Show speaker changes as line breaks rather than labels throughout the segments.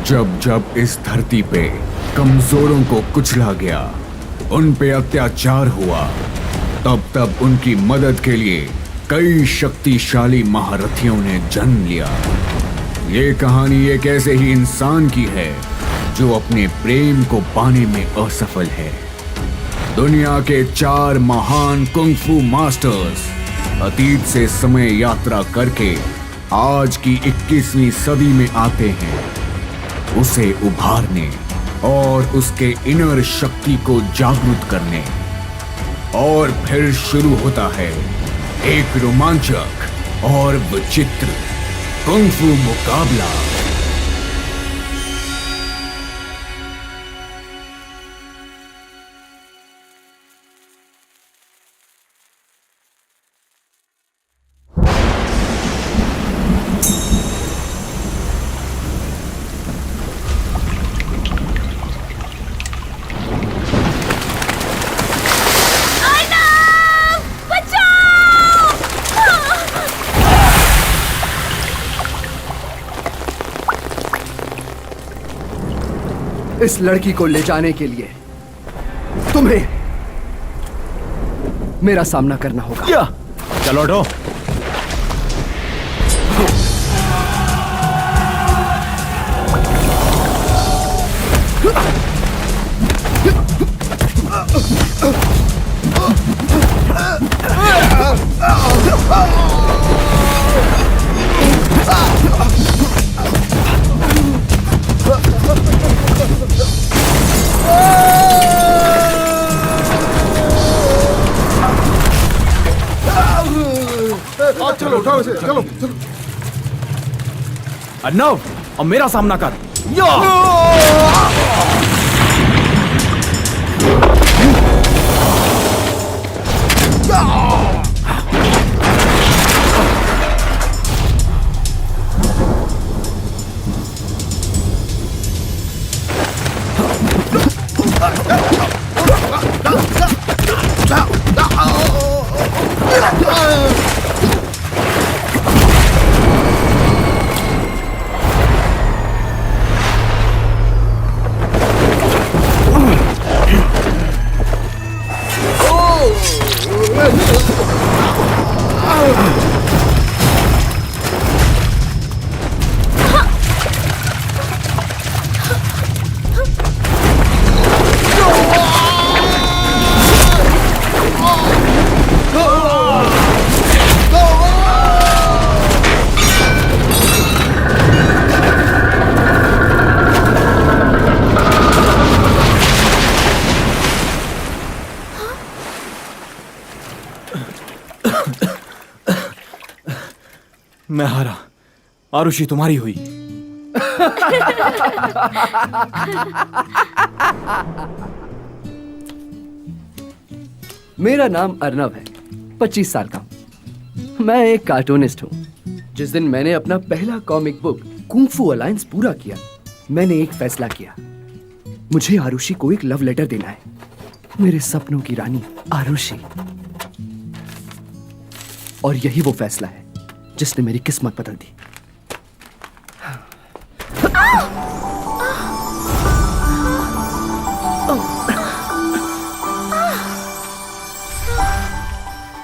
जब जब इस धरती पे कमजोरों को कुचला गया, उन पे अत्याचार हुआ, तब तब उनकी मदद के लिए कई शक्तिशाली महारथियों ने जन्म लिया। ये कहानी एक ऐसे ही इंसान की है जो अपने प्रेम को पाने में असफल है। दुनिया के 4 महान कुंग-फू मास्टर्स अतीत से समय यात्रा करके आज की 21वीं सदी में आते हैं, उसे उभारने और उसके इनर शक्ति को जागृत करने। और फिर शुरू होता है एक रोमांचक और विचित्र कुंग-फू मुकाबला।
इस लड़की को ले जाने के लिए तुम्हें मेरा सामना करना होगा।
चलो हटो।
चलो उठाओ इसे, चलो चलो।
अर्नव, अब मेरा सामना कर। मैं हारा, आरुषि तुम्हारी हुई।
मेरा नाम अर्नव है, 25 साल का हूं। मैं एक कार्टूनिस्ट हूं। जिस दिन मैंने अपना पहला कॉमिक बुक कुंग-फू अलायंस पूरा किया, मैंने एक फैसला किया। मुझे आरुषि को एक लव लेटर देना है, मेरे सपनों की रानी आरुषि। और यही वो फैसला है जिसने मेरी किस्मत बदल दी।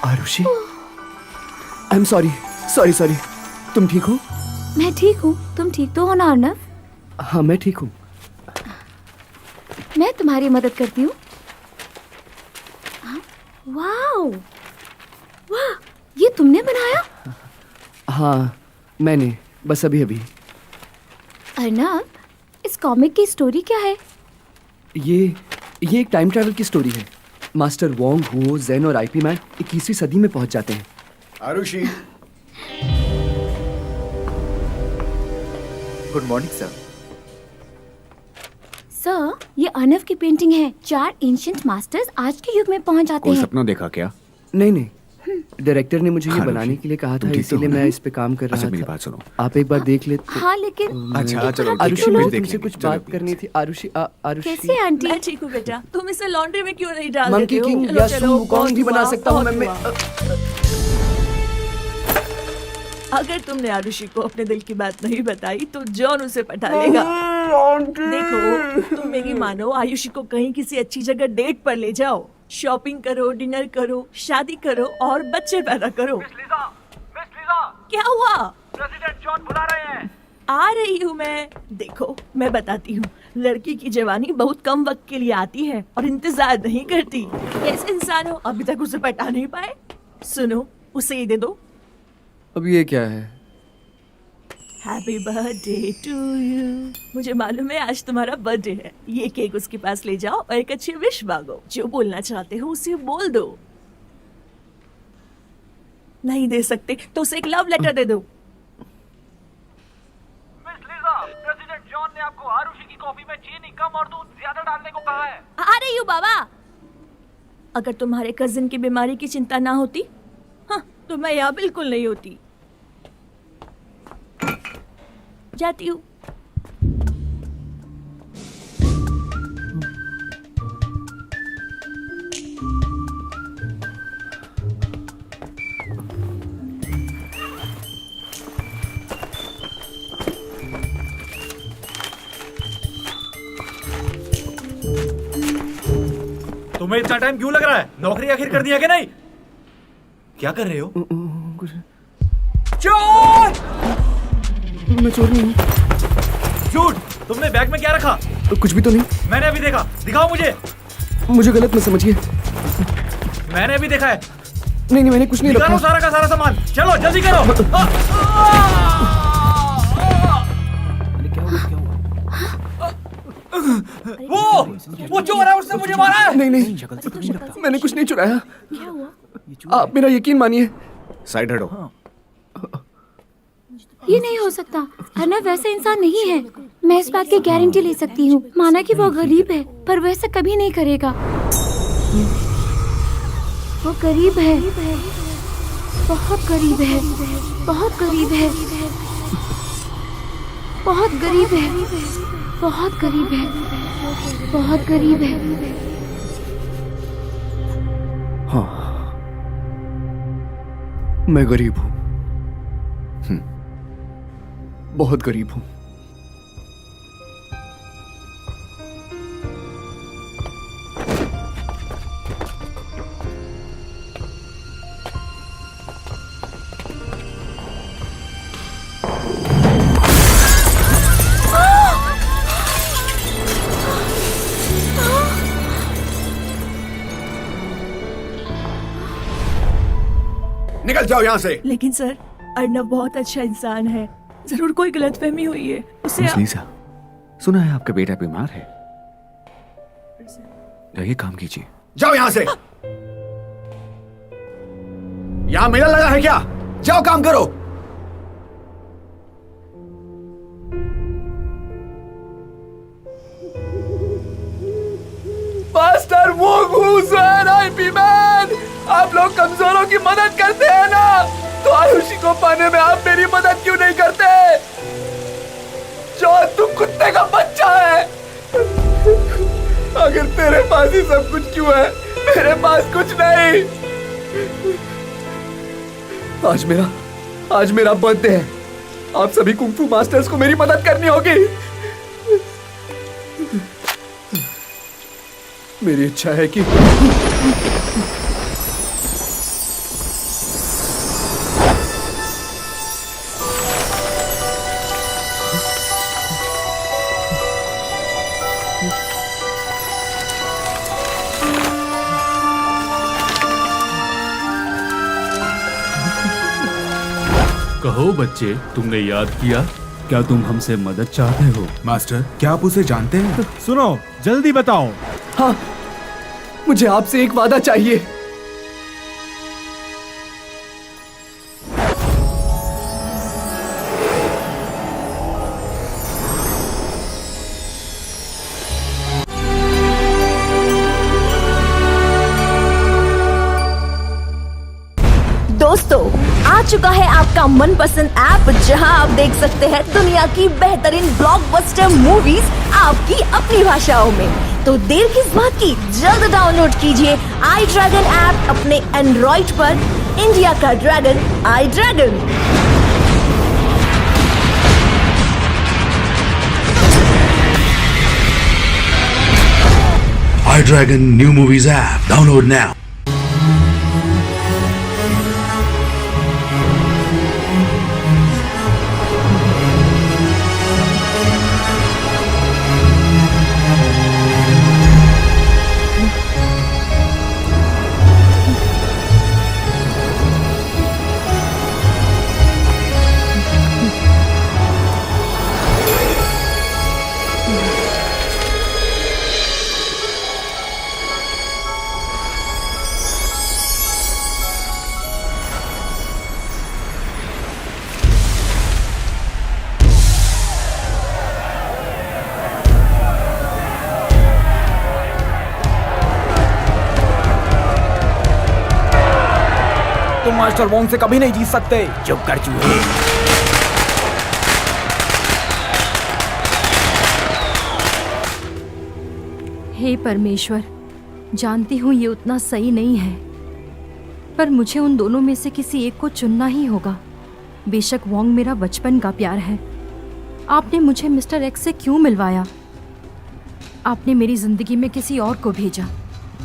Arushi, I am sorry sorry sorry. तुम ठीक हो?
मैं ठीक हूँ, तुम ठीक तो हो ना अर्नव?
हाँ मैं ठीक हूँ।
मैं तुम्हारी मदद करती हूँ। वाह वाह, ये तुमने बनाया?
हाँ मैंने, बस अभी अभी।
अर्नव, इस कॉमिक की स्टोरी क्या है?
ये एक टाइम ट्रैवल की स्टोरी है। मास्टर वोंग, हो, जेन और आईपी मैन 21वीं सदी में पहुंच जाते हैं।
Arushi, good morning sir.
Sir, ये अर्नव की पेंटिंग है। 4 एंशिएंट मास्टर्स आज के युग में पहुंच जाते
कोई
हैं।
सपना देखा क्या?
नहीं नहीं, डायरेक्टर ने मुझे ये
हाँ,
बनाने के लिए कहा था,
तुम ठीक
इसीलिए
हो ना?
मैं इस पे काम कर रहा
अच्छा
था।
मेरी बात सुनो।
आप एक बार देख ले तो।
हाँ लेकिन
अच्छा चलो,
आरुषि,
ठीक है,
मुझे
देख
तुमसे
लेंगे।
कुछ
चलो,
बात
please।
करनी थी। आरुषि, आरुषि।
कैसे आंटी?
मैं ठीक हूँ बेटा, तुम इसे लॉन्ड्री में क्यों नहीं डाल
मंकी
देते हो?
किंग
चलो,
या
चलो,
सुंग कौन भी
बहुत
बना
हुआ,
सकता हूँ
बहुत
मैं।
हुआ। अगर तुमने आरुषि को अपने दिल की बात नहीं बताई तो जॉन उसे पटा लेगा। देखो तुम मेरी मानो, आयुषी को कहीं किसी अच्छी जगह डेट पर ले जाओ, शॉपिंग करो, डिनर करो, शादी करो और बच्चे पैदा करो।
मिस लीजा,
क्या हुआ?
प्रेसिडेंट जॉन बुला रहे हैं।
आ रही हूँ मैं। देखो मैं बताती हूँ, लड़की की जवानी बहुत कम वक्त के लिए आती है और इंतजार नहीं करती। कैसे इंसान हो, अभी तक उसे पटा नहीं पाए? सुनो, उसे ये दे दो।
अब ये क्या है?
Happy birthday to you. मुझे मालूम है आज तुम्हारा बर्थडे है। ये केक उसके पास ले जाओ और एक अच्छी विश मांगो। जो बोलना चाहते हो उसे बोल दो। नहीं दे सकते तो उसे एक लव लेटर दे दो।
मिस लीजा, प्रेसिडेंट जॉन ने आपको आरुषि की कॉफी में चीनी कम और दूध ज्यादा डालने को कहा है।
आ रही हूँ बाबा। अगर तुम्हारे कजिन की बीमारी की चिंता ना होती, हाँ, तो मैं यहाँ बिल्कुल नहीं होती। जाती हूँ।
तुम्हें इतना टाइम क्यों लग रहा है? नौकरी आखिर कर दिया कि नहीं? क्या कर रहे हो? चोर!
मैं चोर नहीं हूँ।
झूठ! तुमने बैग में क्या रखा?
कुछ भी तो नहीं।
मैंने अभी देखा। दिखाओ मुझे।
मुझे गलत मत समझिए।
मैंने अभी देखा है।
नहीं मैंने कुछ नहीं
निकालो
रखा।
सारा का सारा सामान। चलो जल्दी करो। वो चोर है, उसने मुझे मारा है।
नहीं मैंने कुछ नहीं चुराया।
क्या हुआ?
आप मेरा यकीन मानिए।
साइड हटो।
ये नहीं हो सकता। अर्नव वैसा इंसान नहीं है। मैं इस बात की गारंटी ले सकती हूँ। माना कि वो गरीब है, पर वैसा कभी नहीं करेगा। वो गरीब है, बहुत गरीब है, बहुत गरीब है, बहुत गरीब है, बहुत गरीब है, बहुत गरीब है।
हाँ, मैं गरीब हूँ। बहुत गरीब हूँ।
निकल जाओ यहाँ से।
लेकिन सर, अर्नव बहुत अच्छा इंसान है। जरूर कोई गलतफहमी हुई है उसे।
मिस लीजा, सुना है आपका बेटा बीमार है। जाइए काम कीजिए। जाओ यहाँ से। यहाँ मेला लगा है क्या? जाओ काम करो।
मास्टर वो घूसर आईपी मैन, आप लोग कमजोरों की मदद करते हैं ना, तो आरुषि को पाने में आप मेरी मदद क्यों नहीं करते? जो तू कुत्ते का बच्चा है। अगर तेरे पास ही सब कुछ क्यों है, मेरे पास कुछ नहीं। आज मेरा बर्थडे है। आप सभी कुंफू मास्टर्स को मेरी मदद करनी होगी। मेरी इच्छा है कि
कहो बच्चे, तुमने याद किया? क्या तुम हमसे मदद चाहते हो?
मास्टर, क्या आप उसे जानते हैं?
सुनो, जल्दी बताओ।
हाँ, मुझे आपसे एक वादा चाहिए।
दोस्तों, आ चुका है आपका मनपसंद ऐप, जहां आप देख सकते हैं दुनिया की बेहतरीन ब्लॉकबस्टर मूवीज आपकी अपनी भाषाओं में। तो देर किस बात की, जल्द डाउनलोड कीजिए आई ड्रैगन ऐप अपने एंड्रॉइड पर। इंडिया का dragon, I dragon.
iDragon New Movies app. Download now.
तुम मास्टर वोंग से कभी नहीं जीत सकते। चुप कर चूहे।
हे परमेश्वर, जानती हूँ ये उतना सही नहीं है, पर मुझे उन दोनों में से किसी एक को चुनना ही होगा। बेशक वोंग मेरा बचपन का प्यार है। आपने मुझे मिस्टर एक्स से क्यों मिलवाया? आपने मेरी जिंदगी में किसी और को भेजा,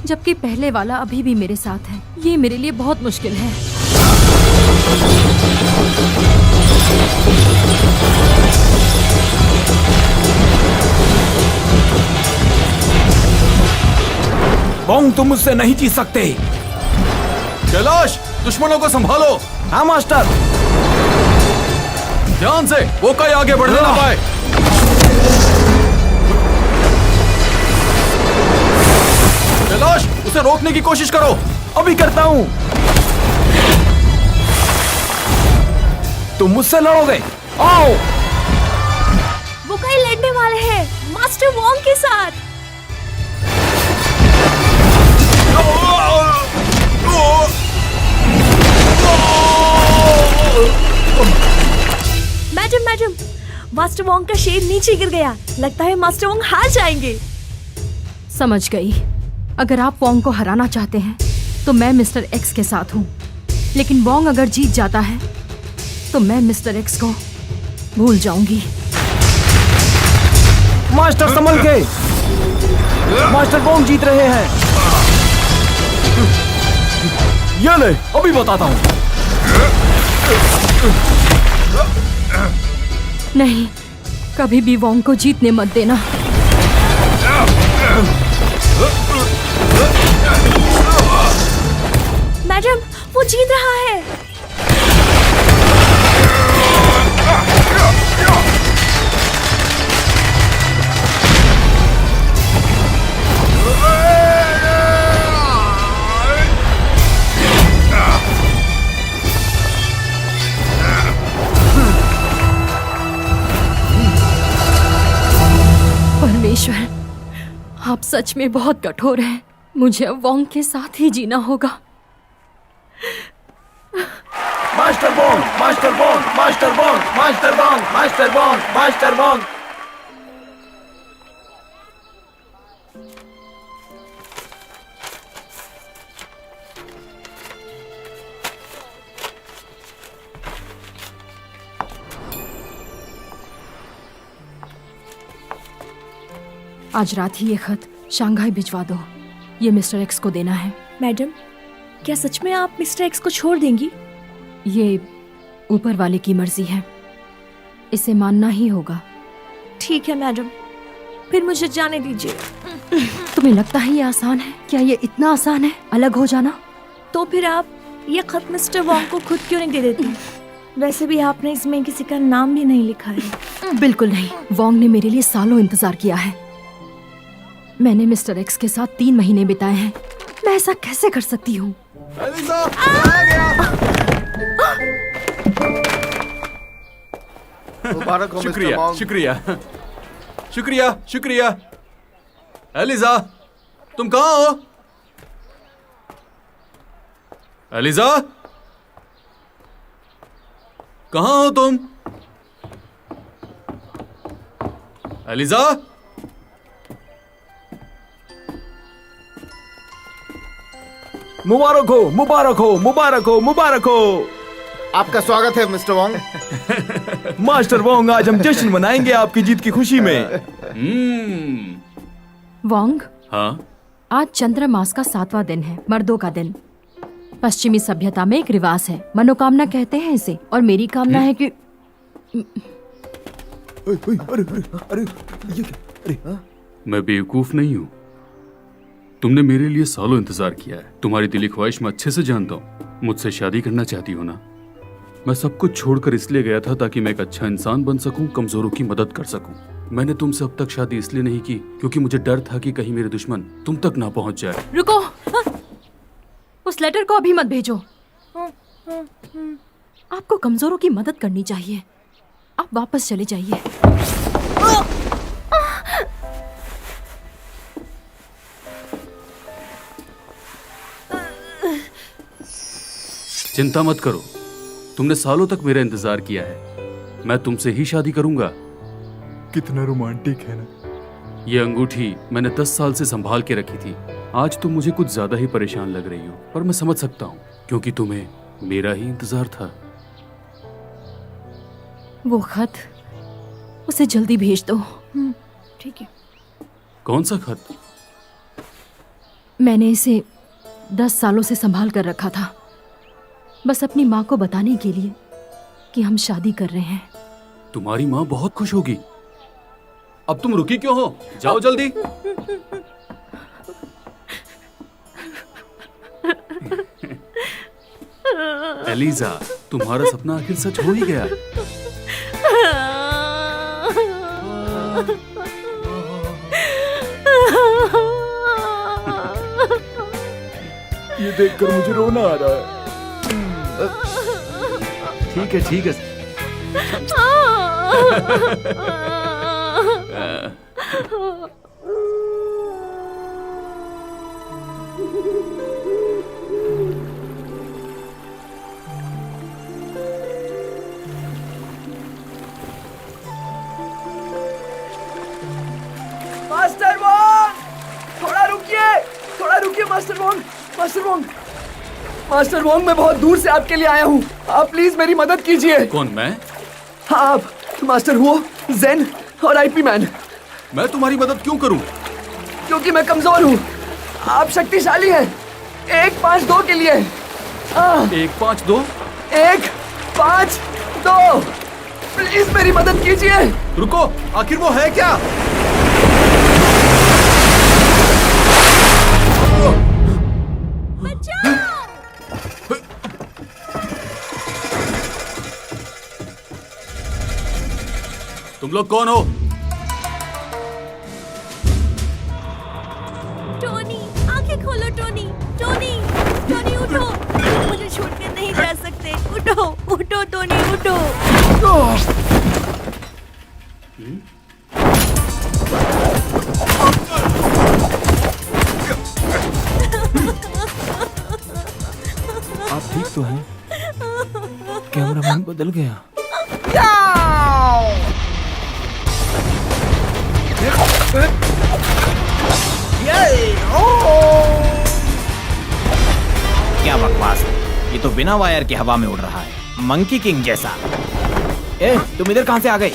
जबकि पहले वाला अभी भी मेरे साथ है। ये मेरे लिए बहुत मुश्किल है।
वोंग, तुम मुझसे नहीं जीत सकते।
कैलाश, दुश्मनों को संभालो।
हाँ मास्टर।
ध्यान से, वो कहीं आगे बढ़ने ना पाए। कैलाश, उसे रोकने की कोशिश करो।
अभी करता हूँ। तुम मुझसे लड़ोगे। आओ।
वो कहीं लड़ने वाले हैं मास्टर वोंग के साथ। मैडम, मास्टर वोंग का शेर नीचे गिर गया। लगता है मास्टर वोंग हार जाएंगे।
समझ गई। अगर आप वोंग को हराना चाहते हैं तो मैं मिस्टर एक्स के साथ हूँ, लेकिन वोंग अगर जीत जाता है तो मैं मिस्टर एक्स को भूल जाऊंगी।
मास्टर संभल के। मास्टर वोंग जीत रहे हैं। ये ले, अभी बताता हूँ।
नहीं, कभी भी वोंग को जीतने मत देना।
मैडम, वो जीत रहा है।
परमेश्वर, आप सच में बहुत कठोर हैं। मुझे अब वोंग के साथ ही जीना होगा।
Master Wong, master Wong, master Wong, master Wong, master Wong, master Wong.
आज रात ही ये खत शंघाई भिजवा दो। ये मिस्टर एक्स को देना है।
मैडम, क्या सच में आप मिस्टर एक्स को छोड़ देंगी?
ये ऊपर वाले की मर्जी है, इसे मानना ही होगा।
ठीक है मैडम, फिर मुझे जाने दीजिए।
तुम्हें लगता है ये आसान है? क्या ये इतना आसान है अलग हो जाना?
तो फिर आप ये खत मिस्टर वोंग को खुद क्यों नहीं दे देती? वैसे भी आपने इसमें किसी का नाम भी नहीं लिखा है।
बिल्कुल नहीं। वोंग ने मेरे लिए सालों इंतजार किया है। मैंने मिस्टर एक्स के साथ 3 महीने बिताए हैं। मैं ऐसा कैसे कर सकती हूँ?
मुबारक हो मिस्टर
शुक्रिया,
वोंग।
शुक्रिया, शुक्रिया, शुक्रिया। एलिजा, तुम कहाँ हो? एलिजा, कहाँ हो तुम? एलिजा,
मुबारक हो, मुबारक हो, मुबारक हो, मुबारक हो।
आपका स्वागत है मिस्टर वोंग।
मास्टर वोंग, आज हम जश्न मनाएंगे आपकी जीत की खुशी में।
वोंग,
हाँ,
आज चंद्रमास का 7वां दिन है, मर्दों का दिन। पश्चिमी सभ्यता में एक रिवाज है, मनोकामना कहते हैं इसे, और मेरी कामना है कि
मैं बेवकूफ नहीं हूँ। तुमने मेरे लिए सालों इंतजार किया है। तुम्हारी दिली ख्वाहिश मैं अच्छे से जानता हूँ। मुझसे शादी करना चाहती हो ना? मैं सब कुछ छोड़कर इसलिए गया था ताकि मैं एक अच्छा इंसान बन सकूं, कमजोरों की मदद कर सकूं। मैंने तुमसे अब तक शादी इसलिए नहीं की क्योंकि मुझे डर था कि कहीं मेरे दुश्मन तुम तक ना पहुंच जाए।
रुको, उस लेटर को अभी मत भेजो। आपको कमजोरों की मदद करनी चाहिए। आप वापस चले जाइए।
चिंता मत करो, तुमने सालों तक मेरा इंतजार किया है। मैं तुमसे ही शादी करूंगा।
कितना रोमांटिक है ना।
ये अंगूठी मैंने 10 साल से संभाल के रखी थी। आज तुम मुझे कुछ ज्यादा ही परेशान लग रही हो, पर मैं समझ सकता हूँ क्योंकि तुम्हें मेरा ही इंतजार था।
वो खत, उसे जल्दी भेज दो।
ठीक है।
कौन सा खत?
मैंने इसे 10 सालों से संभाल कर रखा था, बस अपनी माँ को बताने के लिए कि हम शादी कर रहे हैं।
तुम्हारी माँ बहुत खुश होगी। अब तुम रुकी क्यों हो? जाओ जल्दी। एलिजा, तुम्हारा सपना आखिर सच हो ही गया।
ये देखकर मुझे रोना आ रहा है।
ठीक है, ठीक है। मास्टर वोंग, थोड़ा रुकिए मास्टर वोंग। मास्टर वोंग, मैं बहुत दूर से आपके लिए आया हूँ। आप प्लीज मेरी मदद कीजिए।
कौन, मैं?
हाँ, आप। मास्टर हुओ, जेन और आईपी मैन।
मैं तुम्हारी मदद क्यों करूं?
क्योंकि मैं कमजोर हूँ, आप शक्तिशाली हैं। 1-5-2 के लिए।
1-5-2?
1-5-2, प्लीज मेरी मदद कीजिए।
रुको, आखिर वो है क्या? तुम लोग कौन हो?
टोनी, आंखें खोलो टोनी। टोनी उठो, मुझे छोड़ के नहीं जा सकते। उठो टोनी, उठो।
आप ठीक तो हैं? कैमरामैन बदल गया।
क्या बकवास है, ये तो बिना वायर के हवा में उड़ रहा है, मंकी किंग जैसा। तुम इधर कहां से आ गए?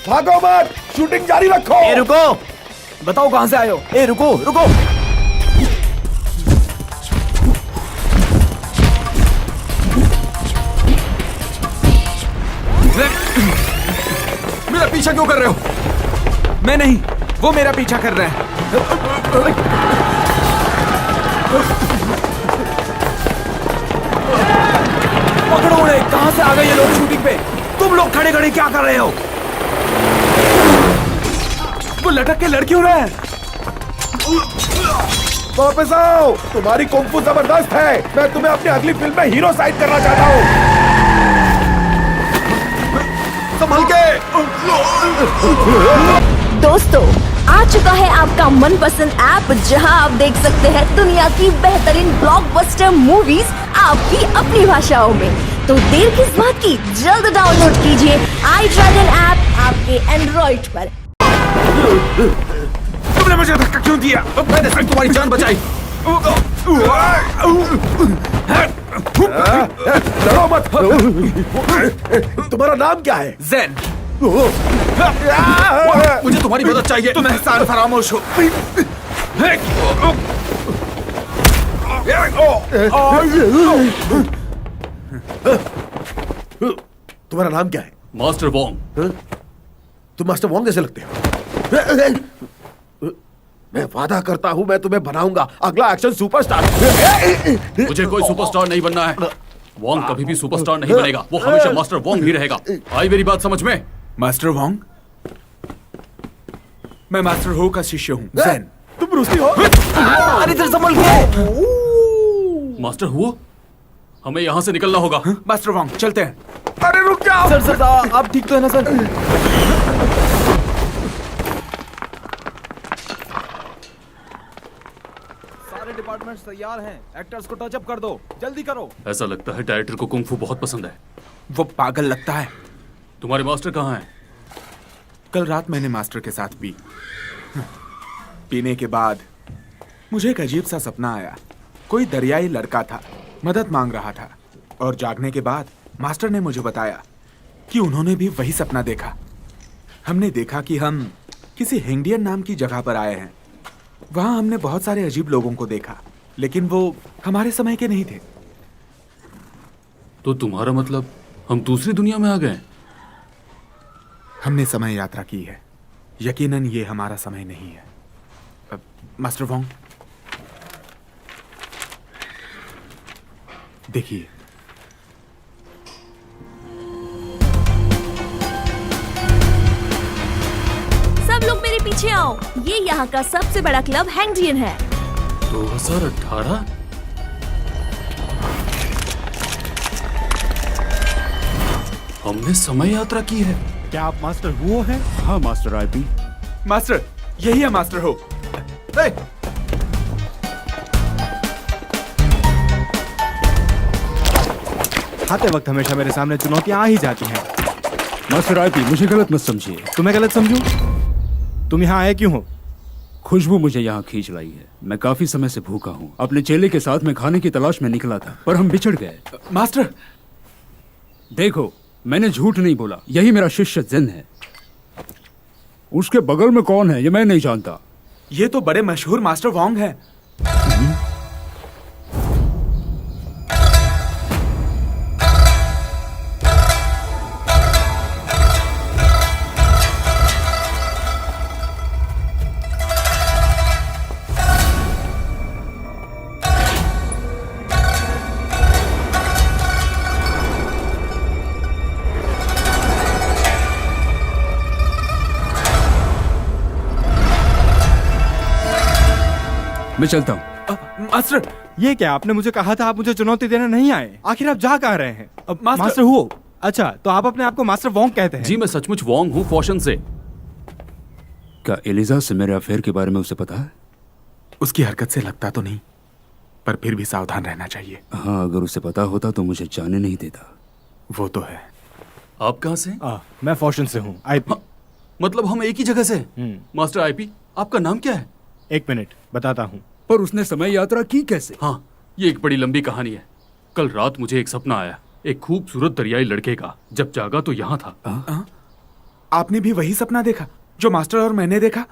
भागो मत, शूटिंग जारी रखो।
रुको, बताओ कहां से आए हो? रुको।
मेरा पीछा क्यों कर रहे हो? मैं नहीं, वो मेरा पीछा कर रहे हैं। पकड़ो उन्हें। कहां से आ गए ये लोग शूटिंग पे? तुम लोग खड़े खड़े क्या कर रहे हो? वो लटक के लड़ क्यों रहे हैं? वापस आओ, तुम्हारी कुंफू जबरदस्त है। मैं तुम्हें अपनी अगली फिल्म में हीरो साइड करना चाहता हूँ। संभल के।
दोस्तों, आ चुका है आपका मनपसंद ऐप, जहां आप देख सकते हैं दुनिया की बेहतरीन ब्लॉकबस्टर मूवीज आपकी अपनी भाषाओं में। तो देर किस बात की, जल्द डाउनलोड कीजिए आई ड्रैगन ऐप आपके एंड्रॉइड पर।
तुमने मुझे धक्का क्यों दिया? मैंने सिर्फ तुम्हारी जान बचाई। डरो मत। तुम्हारा नाम क्या है?
जेन।
मुझे तुम्हारी मदद चाहिए।
तुम एहसान फरामोश हो।
तुम्हारा नाम क्या है?
Master Wong.
तुम मास्टर वोंग जैसे लगते हो। मैं वादा करता हूं मैं तुम्हें बनाऊंगा अगला एक्शन सुपरस्टार।
मुझे कोई सुपरस्टार नहीं बनना है। वोंग कभी भी सुपरस्टार नहीं बनेगा, वो हमेशा मास्टर वोंग ही रहेगा। आई मेरी बात समझ में?
मास्टर वोंग, मैं मास्टर हो का शिष्य हूँ। ज़ेन।
तुम रूसी हो?
अरे इधर संभल के।
मास्टर हुआ, हमें यहाँ से निकलना होगा।
मास्टर वोंग, चलते हैं।
अरे रुक जाओ।
सर आप ठीक तो है ना सर? सारे डिपार्टमेंट्स तैयार हैं, एक्टर्स को टच अप कर दो, जल्दी करो।
ऐसा लगता है डायरेक्टर को कुंग फू बहुत पसंद है।
वो पागल लगता है।
तुम्हारे मास्टर कहाँ हैं?
कल रात मैंने मास्टर के साथ पी। पीने के बाद मुझे एक अजीब सा सपना आया। कोई दरियाई लड़का था, मदद मांग रहा था, और जागने के बाद मास्टर ने मुझे बताया कि उन्होंने भी वही सपना देखा। हमने देखा कि हम किसी हिंडियन नाम की जगह पर आए हैं। वहां हमने बहुत सारे अजीब लोगों को देखा, लेकिन वो हमारे समय के नहीं थे।
तो तुम्हारा मतलब हम दूसरी दुनिया में आ गए?
हमने समय यात्रा की है। यकीनन ये हमारा समय नहीं है। मास्टर वोंग, देखिए।
सब लोग मेरे पीछे आओ। ये यहाँ का सबसे बड़ा क्लब हैंगजियन है।
2018? हमने समय यात्रा की है।
क्या आप मास्टर हुओ हैं?
हाँ मास्टर आईपी।
मास्टर, यही है मास्टर हो।
आते वक्त हमेशा मेरे सामने चुनौतियां आ ही जाती हैं।
मास्टर आईपी, मुझे गलत मत समझिए।
तुम्हें गलत समझूं? तुम यहाँ आए क्यों हो?
खुशबू मुझे यहाँ खींच लाई है। मैं काफी समय से भूखा हूँ। अपने चेले के साथ मैं खाने की तलाश में निकला था, पर हम बिछड़ गए।
मास्टर,
देखो, मैंने झूठ नहीं बोला। यही मेरा शिष्य ज़ेन है। उसके बगल में कौन है ये मैं नहीं जानता।
ये तो बड़े मशहूर मास्टर वोंग है।
मैं चलता हूँ।
मास्टर,
ये क्या? आपने मुझे कहा था आप मुझे चुनौती देने नहीं आए। आखिर आप जा कहाँ रहे हैं?
मास्टर
मास्टर हुओ। अच्छा, तो आप अपने आप को मास्टर वोंग कहते हैं?
जी, मैं सचमुच वोंग हूँ, फौशन से।
क्या एलिजा से मेरे अफेयर के बारे में उसे पता है?
उसकी हरकत से लगता तो नहीं, पर फिर भी सावधान रहना चाहिए।
हाँ, अगर उसे पता होता तो मुझे जाने नहीं देता।
वो तो है।
आप कहाँ से?
मैं फौशन से हूँ, आईपी।
मतलब हम एक ही जगह से? मास्टर आईपी, आपका नाम क्या है?
1 मिनट बताता हूँ।
पर उसने समय यात्रा की कैसे?
हाँ, ये एक बड़ी लंबी कहानी है। कल रात मुझे एक सपना आया, एक खूबसूरत दरियाई लड़के का। जब जागा तो यहाँ था।
आपने भी वही सपना देखा जो मास्टर और मैंने देखा?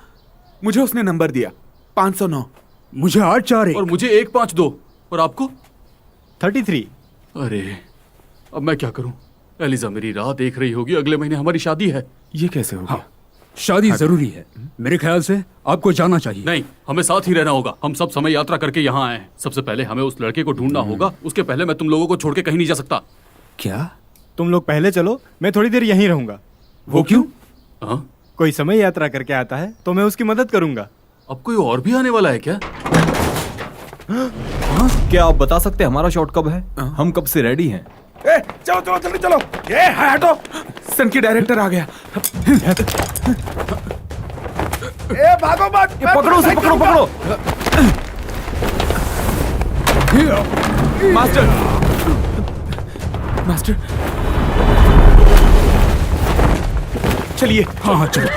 मुझे उसने नंबर दिया 509।
मुझे 841
और मुझे 152। और आपको?
33।
अरे, अब मैं क्या करूं? एलिजा मेरी राह देख रही होगी। अगले महीने हमारी शादी है।
ये कैसे होगा?
हाँ, शादी जरूरी है। मेरे ख्याल से आपको जाना चाहिए।
नहीं, हमें साथ ही रहना होगा। हम सब समय यात्रा करके यहाँ आए हैं। सबसे पहले हमें उस लड़के को ढूंढना होगा। उसके पहले मैं तुम लोगों को छोड़ के कहीं नहीं जा सकता।
क्या?
तुम लोग पहले चलो, मैं थोड़ी देर यहीं रहूंगा।
वो क्यों? हाँ?
कोई समय यात्रा करके आता है तो मैं उसकी मदद करूंगा।
अब कोई और भी आने वाला है क्या?
क्या आप बता सकते हैं हमारा शॉट कब है? हम कब से रेडी हैं?
चलो चलो जल्दी चलो। ये हटो।
सन की डायरेक्टर आ गया।
भागो मत।
पकड़ो उसे, पकड़ो पकड़ो।
मास्टर, मास्टर, चलिए।
हाँ चलो।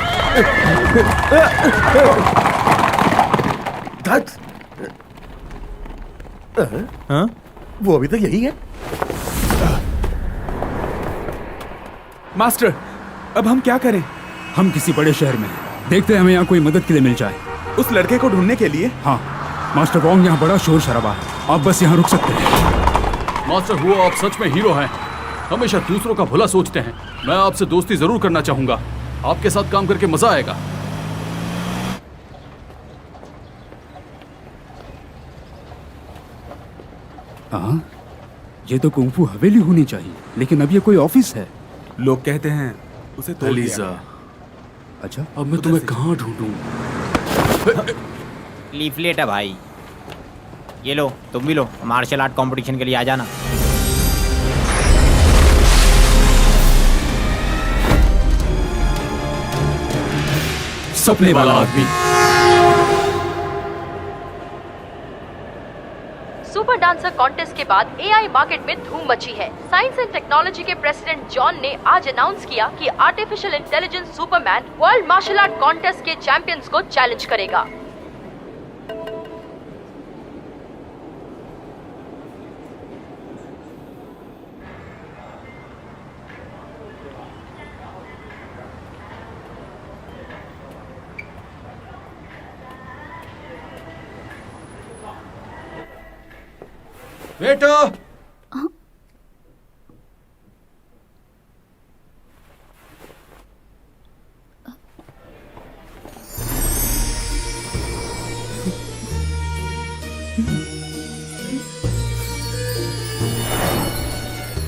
हाँ? वो अभी तक यही है।
मास्टर, अब हम क्या करें?
हम किसी बड़े शहर में हैं। देखते हैं हमें यहाँ कोई मदद के लिए मिल जाए।
उस लड़के को ढूंढने के लिए?
हाँ, मास्टर वोंग यहाँ बड़ा शोर शराबा है। आप बस यहाँ रुक सकते हैं।
मास्टर हुआ, आप सच में हीरो हैं। हमेशा दूसरों का भला सोचते हैं। मैं आपसे दोस्ती जरूर करना चाहूंगा। आपके साथ काम करके मजा आएगा।
हाँ, ये तो कुंफू हवेली होनी चाहिए, लेकिन अब ये कोई ऑफिस है।
लोग कहते हैं उसे तोड़ दिया
एलिजा,
गया।
अच्छा,
अब मैं तुम्हें कहाँ ढूंढूं?
लीफलेट है भाई, ये लो, तुम भी लो, मार्शल आर्ट कंपटीशन के लिए आ जाना।
सपने वाला आदमी।
सुपर डांसर कॉन्टेस्ट के बाद एआई मार्केट में धूम मची है। साइंस एंड टेक्नोलॉजी के प्रेसिडेंट जॉन ने आज अनाउंस किया कि artificial intelligence superman world martial art contest के चैंपियंस को चैलेंज करेगा।
बेटा,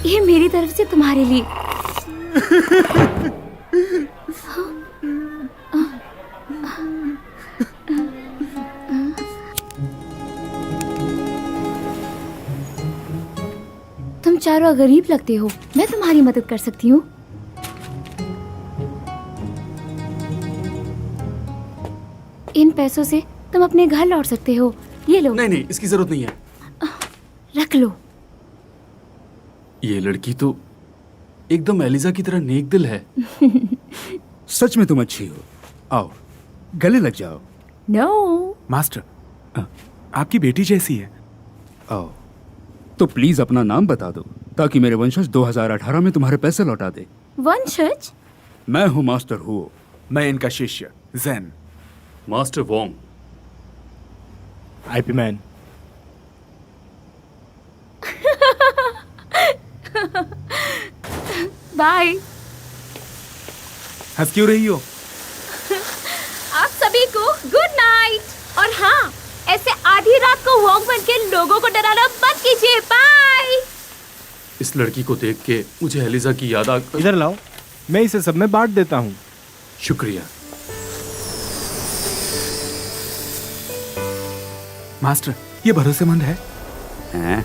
ये मेरी तरफ से तुम्हारे लिए। तुम चारों गरीब लगते हो, मैं तुम्हारी मदद कर सकती हूँ। इन पैसों से तुम अपने घर लौट सकते हो। ये लो।
नहीं, इसकी जरूरत नहीं है।
रख लो।
ये लड़की तो एकदम एलिजा की तरह नेक दिल है।
सच में तुम अच्छी हो। आओ, गले लग जाओ।
नो।
मास्टर, आपकी बेटी जैसी है।
आओ, तो प्लीज अपना नाम बता दो ताकि मेरे वंशज 2018 में तुम्हारे पैसे लौटा दे।
वंशज?
मैं हूँ मास्टर हुओ।
मैं इनका शिष्य Zen.
Master Wong.
Ip Man.
Bye.
हंस क्यों रही हो?
आप सभी को गुड नाइट। और हाँ, ऐसे आधी रात को वॉक बन के लोगों को डराना मत कीजिए। बाय।
इस लड़की को देख के मुझे एलिजा की याद आ।
इधर लाओ, मैं इसे सब में बांट देता हूँ।
शुक्रिया।
मास्टर, ये भरोसेमंद है?
हैं?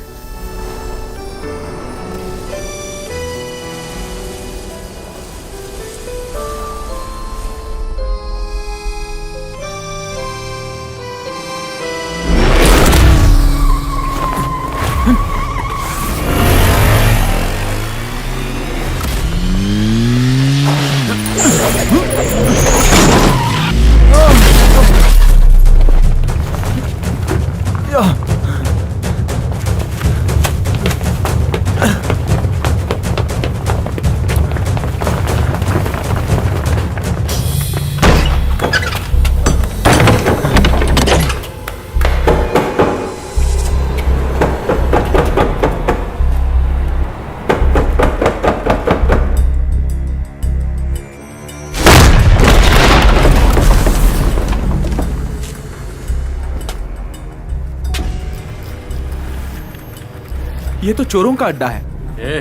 ये तो चोरों का अड्डा है।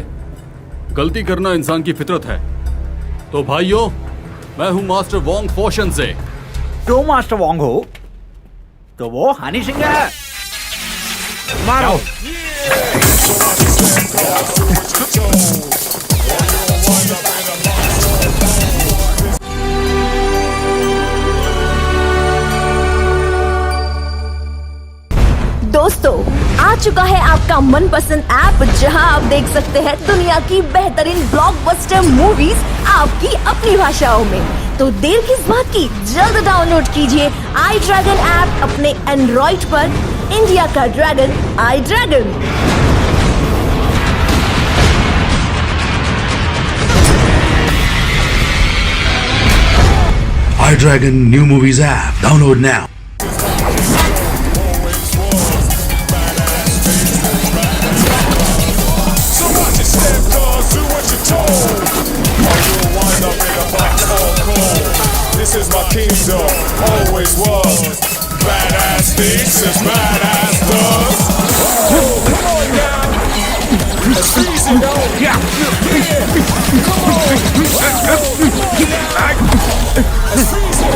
गलती करना इंसान की फितरत है। तो भाइयों, मैं हूं मास्टर वोंग फोशन से।
तो मास्टर वोंग हो तो वो हनी सिंह है। मारो।
दोस्तों, आ चुका है आपका मनपसंद ऐप जहां आप देख सकते हैं दुनिया की बेहतरीन ब्लॉकबस्टर मूवीज आपकी अपनी भाषाओं में। तो देर किस बात की, जल्द डाउनलोड कीजिए आई ड्रैगन ऐप अपने एंड्रॉइड पर। इंडिया का dragon, I dragon.
iDragon New Movies app. Download now.
This is my kingdom, always was. Badass thinks as badass does. Oh, come on now. It's easy though. Yeah. Come on. It's easy.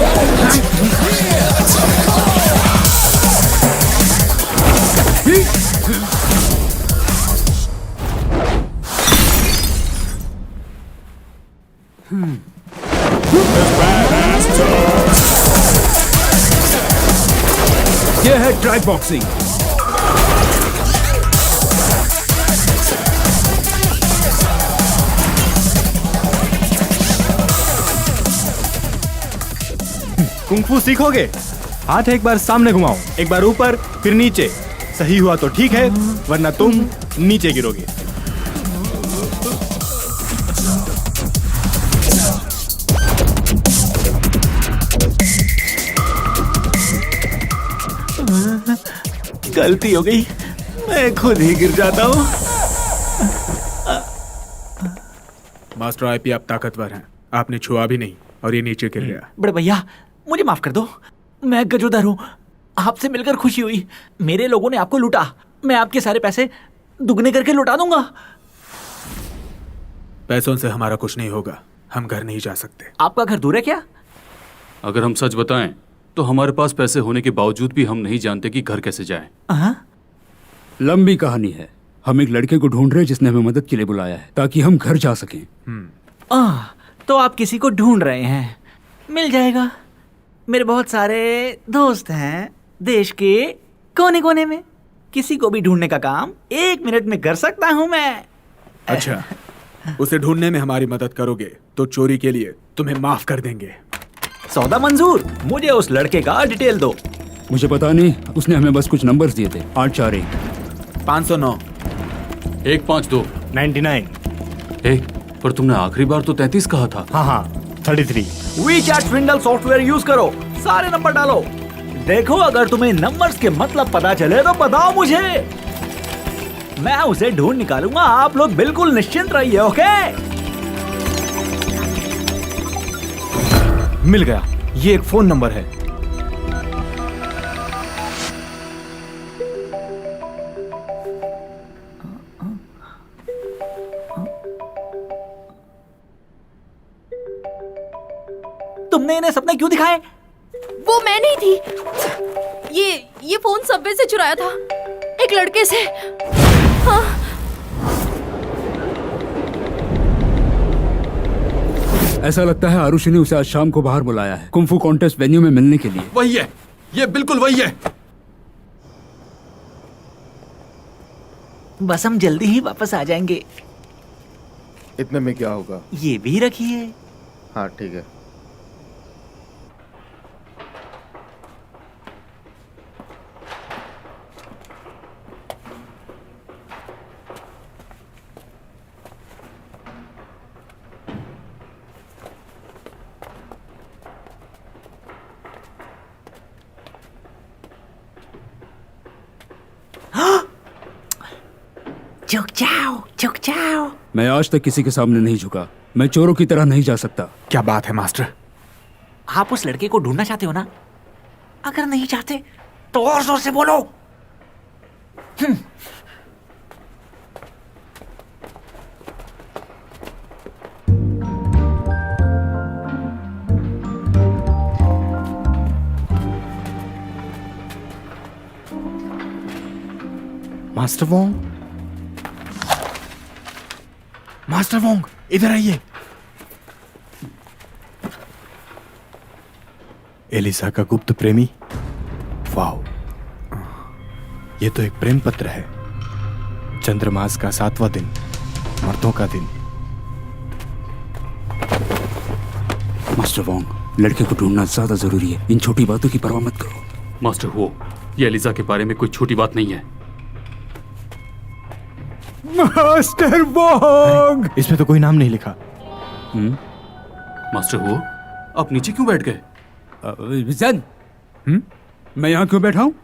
ये है try boxing.
Kung fu सीखोगे? हाथ एक बार सामने घुमाओ, एक बार ऊपर फिर नीचे। सही हुआ तो ठीक है, वरना तुम नीचे गिरोगे।
गलती हो गई, मैं खुद ही गिर जाता हूँ।
मास्टर आईपी आप ताकतवर हैं, आपने छुआ भी नहीं और ये नीचे गिर गया।
बड़े भैया मुझे माफ कर दो, मैं गजोदर हूँ। आपसे मिलकर खुशी हुई। मेरे लोगों ने आपको लूटा, मैं आपके सारे पैसे दुगने करके लौटा दूंगा।
पैसों से हमारा कुछ नहीं होगा, हम घर नहीं जा सकते।
आपका घर दूर है क्या?
अगर हम सच बताएं तो हमारे पास पैसे होने के बावजूद भी हम नहीं जानते कि घर कैसे जाएं।
लंबी कहानी है। हम एक लड़के को ढूंढ रहे हैं जिसने हमें मदद के लिए बुलाया है ताकि हम घर जा सकें।
तो आप किसी को ढूंढ रहे हैं, मिल जाएगा। मेरे बहुत सारे दोस्त हैं देश के कोने कोने में। किसी को भी ढूंढने का काम 1 मिनट में कर सकता हूं मैं।
अच्छा, उसे ढूंढने में हमारी मदद करोगे तो चोरी के लिए तुम्हें माफ कर देंगे।
सौदा मंजूर। मुझे उस लड़के का डिटेल दो।
मुझे पता नहीं, उसने हमें बस कुछ नंबर्स दिए थे। 841
509
152
99।
पर तुमने आखिरी बार तो 33 कहा था।
हाँ 33।
WeChat स्विंडल सॉफ्टवेयर यूज करो, सारे नंबर डालो। देखो अगर तुम्हें नंबर्स के मतलब पता चले तो बताओ मुझे, मैं उसे ढूंढ निकालूंगा। आप लोग बिल्कुल निश्चिंत रहिए। ओके?
मिल गया, ये एक फोन नंबर है।
तुमने इन्हें सपने क्यों दिखाए?
वो मैं नहीं थी। ये फोन सबवे से चुराया था, एक लड़के से। हाँ।
ऐसा लगता है आरुषि ने उसे आज शाम को बाहर बुलाया है, कुंफू कॉन्टेस्ट वेन्यू में मिलने के लिए।
वही है, ये बिल्कुल वही है।
बस हम जल्दी ही वापस आ जाएंगे।
इतने में क्या होगा?
ये भी रखिए।
हाँ ठीक है।
झुक जाओ।
मैं आज तक किसी के सामने नहीं झुका। मैं चोरों की तरह नहीं जा सकता।
क्या बात है मास्टर?
आप उस लड़के को ढूंढना चाहते हो ना? अगर नहीं चाहते तो और जोर से बोलो।
मास्टर वोंग, मास्टर वोंग, इधर आइए। एलिसा का गुप्त प्रेमी। वाओ, ये तो एक प्रेम पत्र है। चंद्रमास का 7वां दिन, मर्दों का दिन।
मास्टर वोंग, लड़के को ढूंढना ज्यादा जरूरी है। इन छोटी बातों की परवाह मत करो।
मास्टर वो, ये एलिजा के बारे में कोई छोटी बात नहीं है।
मास्टर वोंग, इसमें तो कोई नाम नहीं लिखा।
मास्टर वो, आप नीचे क्यों बैठ गए?
विजन, मैं यहाँ क्यों बैठा हूँ?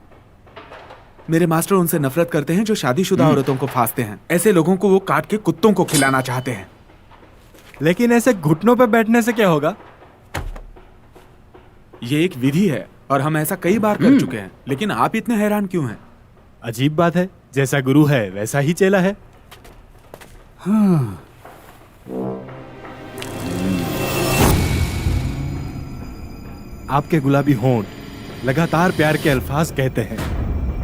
मेरे मास्टर उनसे नफरत करते हैं जो शादीशुदा औरतों को फांसते हैं। ऐसे लोगों को वो काट के कुत्तों को खिलाना चाहते हैं।
लेकिन ऐसे घुटनों पे बैठने से क्या होगा?
ये एक विधि है और हम ऐसा कई बार कर चुके हैं, लेकिन आप इतने हैरान क्यों हैं?
अजीब बात है, जैसा गुरु है वैसा ही चेला है।
हाँ।
आपके गुलाबी होंठ लगातार प्यार के अल्फाज कहते हैं।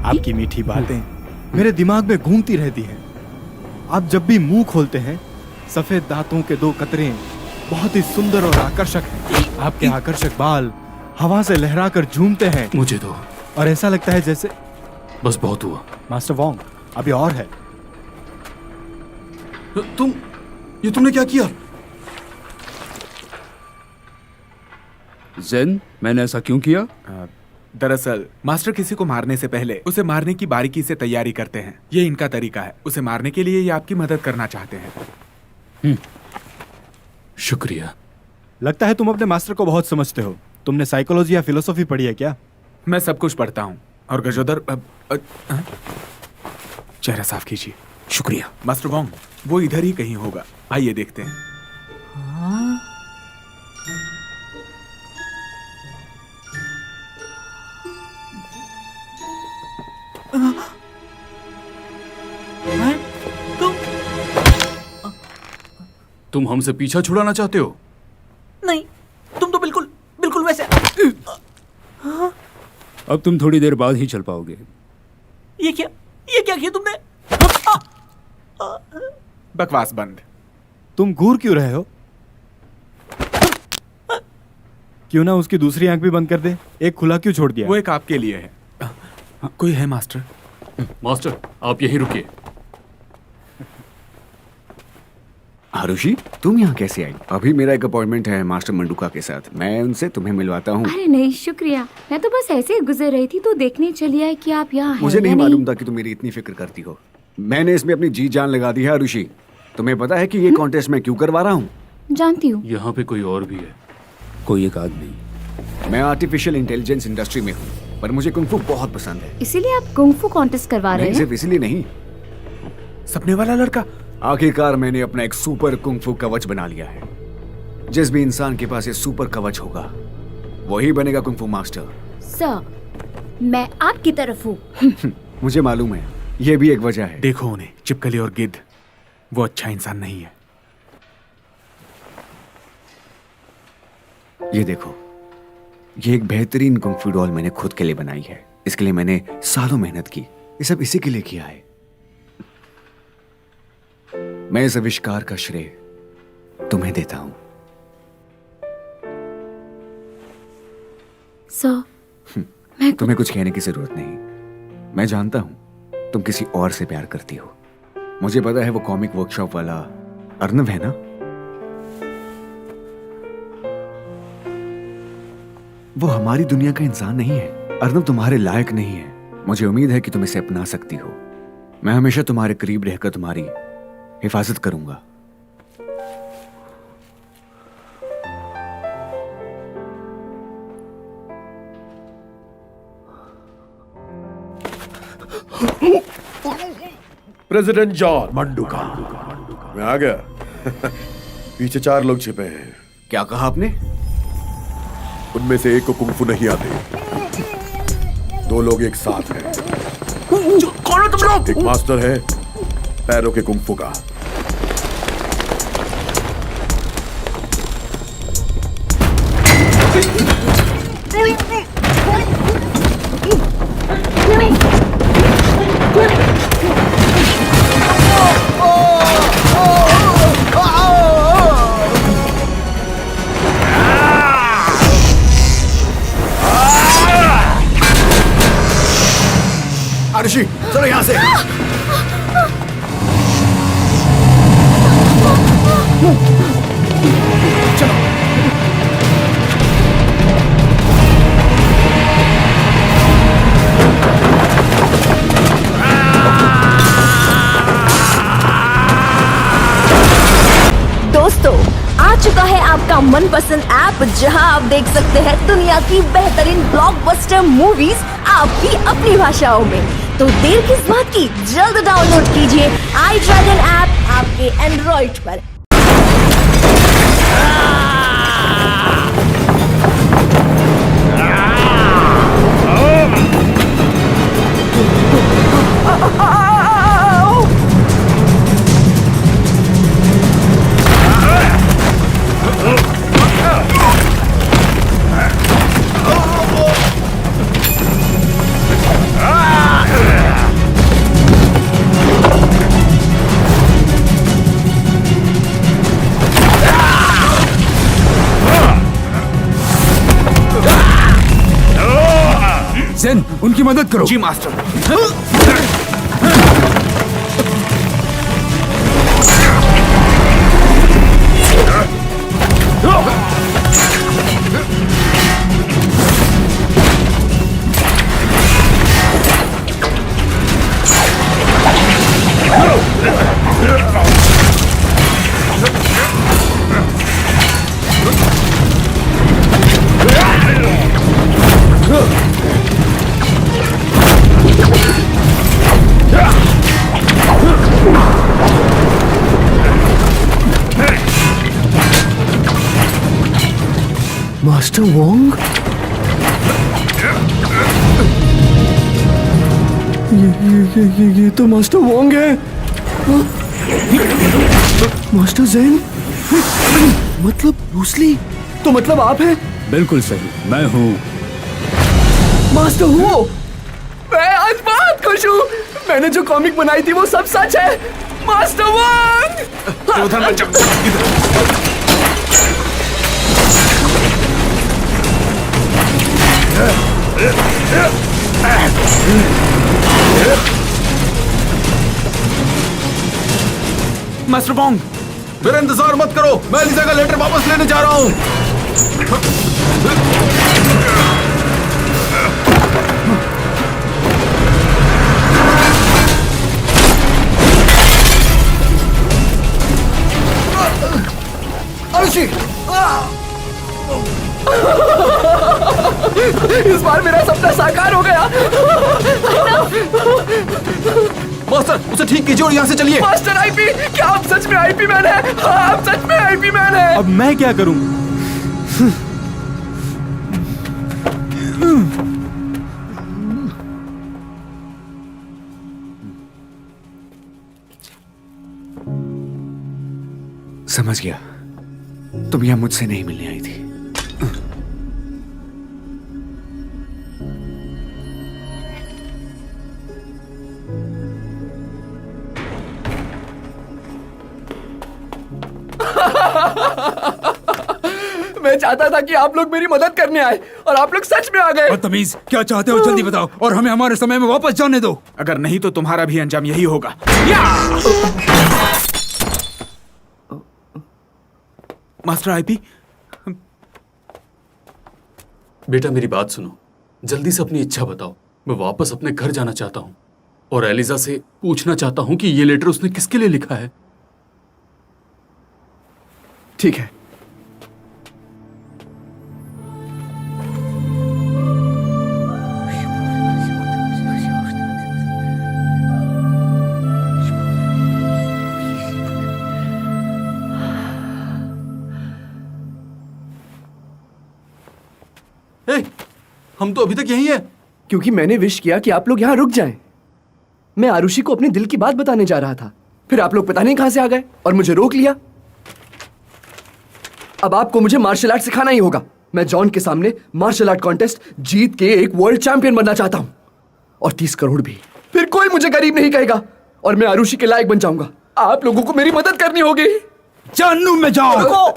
आपकी मीठी बातें मेरे दिमाग में घूमती रहती हैं। आप जब भी मुंह खोलते हैं, सफेद दांतों के 2 कतरे बहुत ही सुंदर और आकर्षक हैं। आपके आकर्षक बाल हवा से लहराकर झूमते हैं।
मुझे तो
और ऐसा लगता है जैसे
बस बहुत हुआ।
मास्टर वोंग, अभी और है।
तुमने क्या किया?
जेन, मैंने ऐसा क्यों किया?
दरअसल मास्टर किसी को मारने से पहले उसे मारने की बारीकी से तैयारी करते हैं। ये इनका तरीका है। उसे मारने के लिए ये आपकी मदद करना चाहते हैं।
शुक्रिया।
लगता है तुम अपने मास्टर को बहुत समझते हो। तुमने साइकोलॉजी या फिलोसॉफी पढ़ी है क्या?
मैं सब कुछ पढ़ता हूँ। और गजोदर चेहरा साफ कीजिए।
शुक्रिया।
मास्टर वोंग, वो इधर ही कहीं होगा। आइए देखते हैं।
तुम हमसे पीछा छुड़ाना चाहते हो?
नहीं, तुम तो बिल्कुल बिल्कुल वैसे।
अब तुम थोड़ी देर बाद ही चल पाओगे।
ये क्या किया तुमने?
बकवास बंद।
तुम घूर क्यों रहे हो? क्यों ना उसकी दूसरी आंख भी बंद कर दे? एक खुला क्यों छोड़ दिया?
वो एक आपके लिए है। कोई है मास्टर?
मास्टर, आप यहीं रुकिए।
आरुषि, तुम यहाँ कैसे आई? अभी मेरा एक अपॉइंटमेंट है मास्टर मंडूका के साथ। मैं उनसे तुम्हें मिलवाता हूँ।
अरे नहीं शुक्रिया, मैं तो बस ऐसे ही गुजर रही थी तो देखने चली आई कि आप यहाँ हैं।
मुझे नहीं मालूम था कि तुम मेरी इतनी फिक्र करती हो। मैंने इसमें अपनी जी जान लगा दी है। आरुषि, तुम्हें पता है कि ये कॉन्टेस्ट मैं क्यों करवा रहा हूँ?
जानती हूँ।
यहाँ पे कोई और भी है।
कोई एक आदमी।
मैं आर्टिफिशियल इंटेलिजेंस इंडस्ट्री में हूँ, पर मुझे कुंग फू बहुत पसंद है।
इसीलिए आप कुंग फू कॉन्टेस्ट करवा रहे हैं?
सिर्फ इसलिए नहीं,
सपने वाला लड़का।
आखिरकार मैंने अपना एक सुपर कुंग फू कवच बना लिया है। जिस भी इंसान के पास ये सुपर कवच होगा वही बनेगा कुंग फू मास्टर।
सर, मैं आपकी तरफ हूँ।
मुझे मालूम है, ये भी एक वजह है।
देखो उन्हें, चिपकली और गिद्ध। वो अच्छा इंसान नहीं है।
ये देखो, ये एक बेहतरीन कुंग फू डॉल मैंने खुद के लिए बनाई है। इसके लिए मैंने सालों मेहनत की। ये सब इसी के लिए किया है। मैं इस आविष्कार का श्रेय तुम्हें देता हूं।
सर,
तुम्हें कुछ कहने की जरूरत नहीं। मैं जानता हूं तुम किसी और से प्यार करती हो। मुझे पता है वो कॉमिक वर्कशॉप वाला अर्नव है ना? वो हमारी दुनिया का इंसान नहीं है। अर्नव तुम्हारे लायक नहीं है। मुझे उम्मीद है कि तुम इसे अपना सकती हो। मैं हमेशा तुम्हारे करीब रहकर तुम्हारी हिफाजत करूंगा।
प्रेसिडेंट जॉन मंडूका, मैं आ गया। पीछे 4 लोग छिपे हैं।
क्या कहा आपने?
उनमें से एक को कुंग फू नहीं आते। 2 लोग एक साथ हैं।
कौन हो तुम लोग?
एक मास्टर है पैरों के कुंग फू का।
आरुषि, चलो यहां से। चलो।
दोस्तों, आ चुका है आपका मनपसंद ऐप, जहां आप देख सकते हैं दुनिया की बेहतरीन ब्लॉकबस्टर मूवीज आपकी अपनी भाषाओं में। तो देर किस बात की, जल्द डाउनलोड कीजिए आई ड्रैगन ऐप आपके एंड्रॉइड पर।
मदद करो।
जी मास्टर।
Master Wong? ये तो मास्टर वोंग है। Master Zen? मतलब ब्रूस ली? तो मतलब आप हैं?
बिल्कुल सही, मैं हूँ।
मास्टर हूँ? मैं आज बहुत खुश हूँ। मैंने जो कॉमिक बनाई थी वो सब सच है। Master Wong!
उधर मत जाओ। मास्टर वोंग, मेरा इंतजार मत करो, मैं एलिजा का लेटर वापस लेने जा रहा हूँ।
इस बार मेरा सपना साकार हो गया।
मास्टर, उसे ठीक कीजिए और यहाँ से चलिए।
मास्टर आईपी, क्या आप सच में आईपी मैन हैं? हाँ, आप सच में आईपी मैन हैं।
अब मैं क्या करूं?
समझ गया, तुम यहाँ मुझसे नहीं मिलने आई थी।
मैं चाहता था कि आप लोग मेरी मदद करने आए और आप लोग सच में आ गए।
बदतमीज, क्या चाहते हो जल्दी बताओ और हमें हमारे समय में वापस जाने दो।
अगर नहीं तो तुम्हारा भी अंजाम यही होगा। मास्टर आईपी,
बेटा मेरी बात सुनो, जल्दी से अपनी इच्छा बताओ। मैं वापस अपने घर जाना चाहता हूँ और एलिजा से पूछना चाहता हूँ कि ये लेटर उसने किसके लिए लिखा है।
ठीक है।
हम तो अभी तक यहीं हैं।
क्योंकि मैंने विश किया कि आप लोग यहाँ रुक जाएं। मैं आरुषि को अपने दिल की बात बताने जा रहा था, फिर आप लोग पता नहीं कहां से आ गए और मुझे रोक लिया। अब आपको मुझे मार्शल आर्ट सिखाना ही होगा। मैं जॉन के सामने मार्शल आर्ट कॉन्टेस्ट जीत के एक वर्ल्ड चैंपियन बनना चाहता हूं, और 30 करोड़ भी। फिर कोई मुझे गरीब नहीं कहेगा और मैं आरुषि के लायक बन जाऊंगा। आप लोगों को मेरी मदद करनी होगी।
जानू में जाओ।